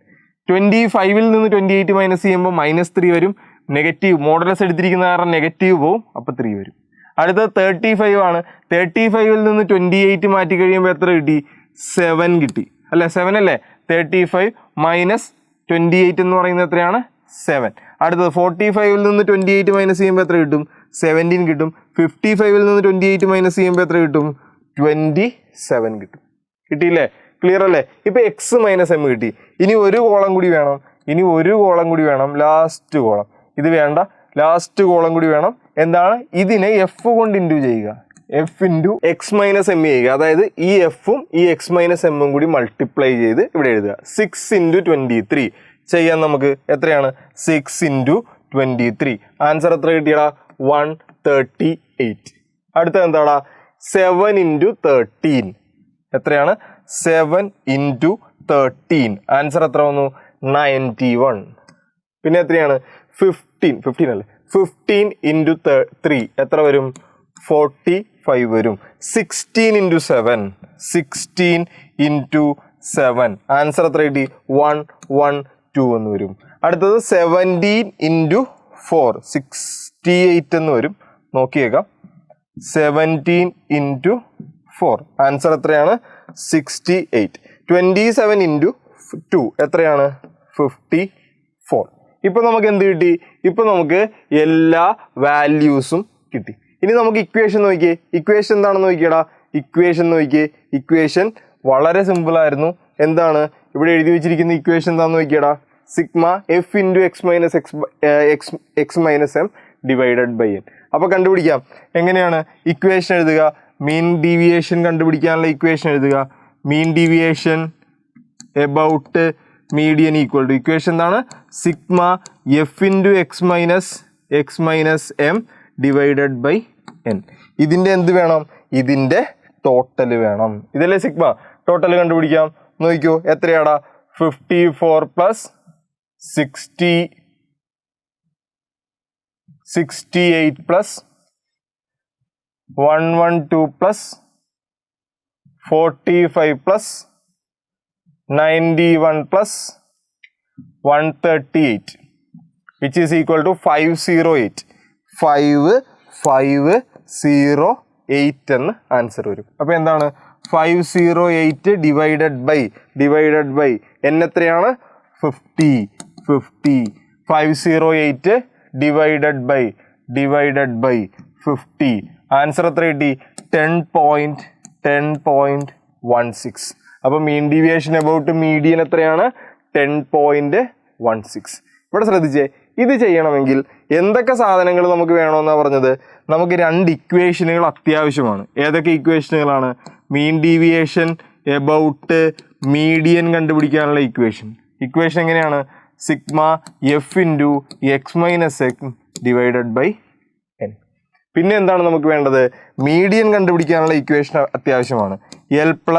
S1: 25ൽ നിന്ന് 28 മൈനസ് ചെയ്യുമ്പോൾ -3 വരും. നെഗറ്റീവ് മോഡലസ് എടുത്തിരിക്കുന്ന കാരണം നെഗറ്റീവ് പോവും, അപ്പോൾ 3 വരും. അടുത്തത് 35 ആണ്. 35ൽ നിന്ന് 28 മാറ്റി കഴിയുമ്പോൾ എത്ര കിട്ടി? 7 കിട്ടി അല്ലേ? 7 അല്ലേ? 35 മൈനസ് 28 എന്ന് പറയുന്നത് എത്രയാണ്? 7. അടുത്തത് 45ൽ നിന്ന് 28 മൈനസ് ചെയ്യുമ്പോൾ എത്ര കിട്ടും? 17 കിട്ടും. 55ൽ നിന്ന് 28 മൈനസ് ചെയ്യുമ്പോൾ എത്ര കിട്ടും? 27 കിട്ടും. കിട്ടിയില്ലേ? ക്ലിയർ അല്ലേ? ഇപ്പൊ എക്സ് മൈനസ് എം കിട്ടി. ഇനി ഒരു കോളം കൂടി വേണം. ലാസ്റ്റ് കോളം ഇത് വേണ്ട, ലാസ്റ്റ് കോളം കൂടി വേണം. എന്താണ്? ഇതിനെ എഫ് കൊണ്ട് ഇൻറ്റു ചെയ്യുക. F into X minus M ചെയ്യുക. അതായത് ഈ എഫും ഈ എക്സ് മൈനസ് എമ്മും കൂടി മൾട്ടിപ്ലൈ ചെയ്ത് ഇവിടെ എഴുതുക. 6 × 23 ചെയ്യാൻ നമുക്ക് എത്രയാണ്? 6 × 23. ആൻസർ എത്ര കിട്ടിയടാ? 138. അടുത്ത എന്താടാ? 7 × 13. എത്രയാണ്? 7 × 13. ആൻസർ എത്ര വന്നു? 91. പിന്നെ എത്രയാണ്? 15 അല്ലേ? 15 × 3 എത്ര വരും? 45 വരും. 16 × 7. 16 × 7. ആൻസർ എത്ര കിട്ടി? 112 എന്ന് വരും. അടുത്തത് 17 × 4. 68 എന്ന് വരും. നോക്കിയേക്കാം. 17 × 4. ആൻസർ എത്രയാണ്? 68. 27 × 2 എത്രയാണ്? 54. ഇപ്പൊ നമുക്ക് എന്ത് കിട്ടി? ഇപ്പൊ നമുക്ക് എല്ലാ വാല്യൂസും കിട്ടി. ഇനി നമുക്ക് ഇക്വേഷൻ നോക്കിയേ. ഇക്വേഷൻ എന്താണെന്ന് നോക്കിയടാ. ഇക്വേഷൻ വളരെ സിമ്പിൾ ആയിരുന്നു. എന്താണ് ഇവിടെ എഴുതി വെച്ചിരിക്കുന്ന ഇക്വേഷൻ? എന്താണെന്ന് നോക്കിയടാ. Sigma F × X minus M divided by N. അപ്പൊ കണ്ടുപിടിക്കാം. എങ്ങനെയാണ് ഇക്വേഷൻ എഴുതുക? മീൻ ഡീവിയേഷൻ കണ്ടുപിടിക്കാനുള്ള ഇക്വേഷൻ എഴുതുക. Mean deviation about median equal to equation എന്താണ്? Sigma F × X minus M divided by N. ഇതിൻ്റെ എന്ത് വേണം? ഇതിൻ്റെ ടോട്ടൽ വേണം. ഇതല്ലേ സിഗ്മ? ടോട്ടൽ കണ്ടുപിടിക്കാം. നോക്കിക്കോ, എത്രയാടാ? 54 + 68 + 112 + 45 + 91 + 138 which is equal to 508. 508 എന്ന് ആൻസർ വരും. അപ്പോൾ എന്താണ്? 508 ഡിവൈഡഡ് ബൈ n എത്രയാണ്? 50. 508 ഡിവൈഡഡ് ബൈ 50. ആൻസർ എത്ര കിട്ടി? 10.16. അപ്പോൾ മീൻ ഡീവിയേഷൻ എബൌട്ട് മീഡിയൻ എത്രയാണ്? 10.16. ഇവിടെ ശ്രദ്ധിച്ചേ, ഇത് ചെയ്യണമെങ്കിൽ എന്തൊക്കെ സാധനങ്ങൾ നമുക്ക് വേണമെന്നാണ് പറഞ്ഞത്? നമുക്ക് 2 ഇക്വേഷനുകൾ അത്യാവശ്യമാണ്. ഏതൊക്കെ ഇക്വേഷനുകളാണ്? മീൻ ഡീവിയേഷൻ എബൌട്ട് മീഡിയൻ കണ്ടുപിടിക്കാനുള്ള ഇക്വേഷൻ എങ്ങനെയാണ്? Sigma F × X minus x divided by n. പിന്നെ എന്താണ് നമുക്ക് വേണ്ടത്? മീഡിയൻ കണ്ടുപിടിക്കാനുള്ള ഇക്വേഷൻ അത്യാവശ്യമാണ്. L +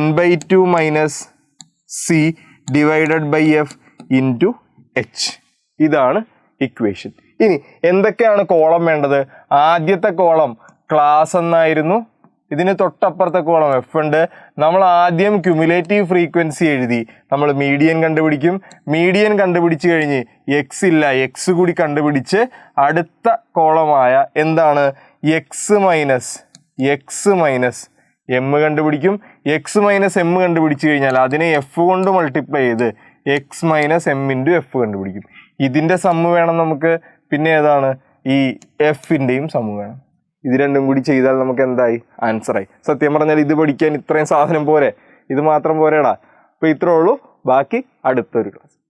S1: n/2 - c divided by f into h. ഇതാണ് ഇക്വേഷൻ. ഇനി എന്തൊക്കെയാണ് കോളം വേണ്ടത്? ആദ്യത്തെ കോളം ക്ലാസ് എന്നായിരുന്നു. ഇതിന് തൊട്ടപ്പുറത്തെ കോളം എഫ് ഉണ്ട്. നമ്മൾ ആദ്യം ക്യുമുലേറ്റീവ് ഫ്രീക്വൻസി എഴുതി നമ്മൾ മീഡിയൻ കണ്ടുപിടിക്കും. മീഡിയൻ കണ്ടുപിടിച്ച് കഴിഞ്ഞ് എക്സ് ഇല്ല, എക്സ് കൂടി കണ്ടുപിടിച്ച് അടുത്ത കോളമായ എന്താണ്? എക്സ് മൈനസ് എം കണ്ടുപിടിക്കും. എക്സ് മൈനസ് എം കണ്ടുപിടിച്ച് കഴിഞ്ഞാൽ അതിനെ എഫ് കൊണ്ട് മൾട്ടിപ്ലൈ ചെയ്ത് എക്സ് മൈനസ് എം × എഫ് കണ്ടുപിടിക്കും. ഇതിൻ്റെ സമ്മ് വേണം നമുക്ക്. പിന്നെ ഏതാണ്? ഈ എഫിൻ്റെയും സമം വേണം. ഇത് രണ്ടും കൂടി ചെയ്താൽ നമുക്ക് എന്തായി? ആൻസറായി. സത്യം പറഞ്ഞാൽ ഇത് പഠിക്കാൻ ഇത്രയും സാധനം പോരെ, ഇത് മാത്രം പോരെടാ. അപ്പോൾ ഇത്രേ ഉള്ളൂ. ബാക്കി അടുത്തൊരു ക്ലാസ്.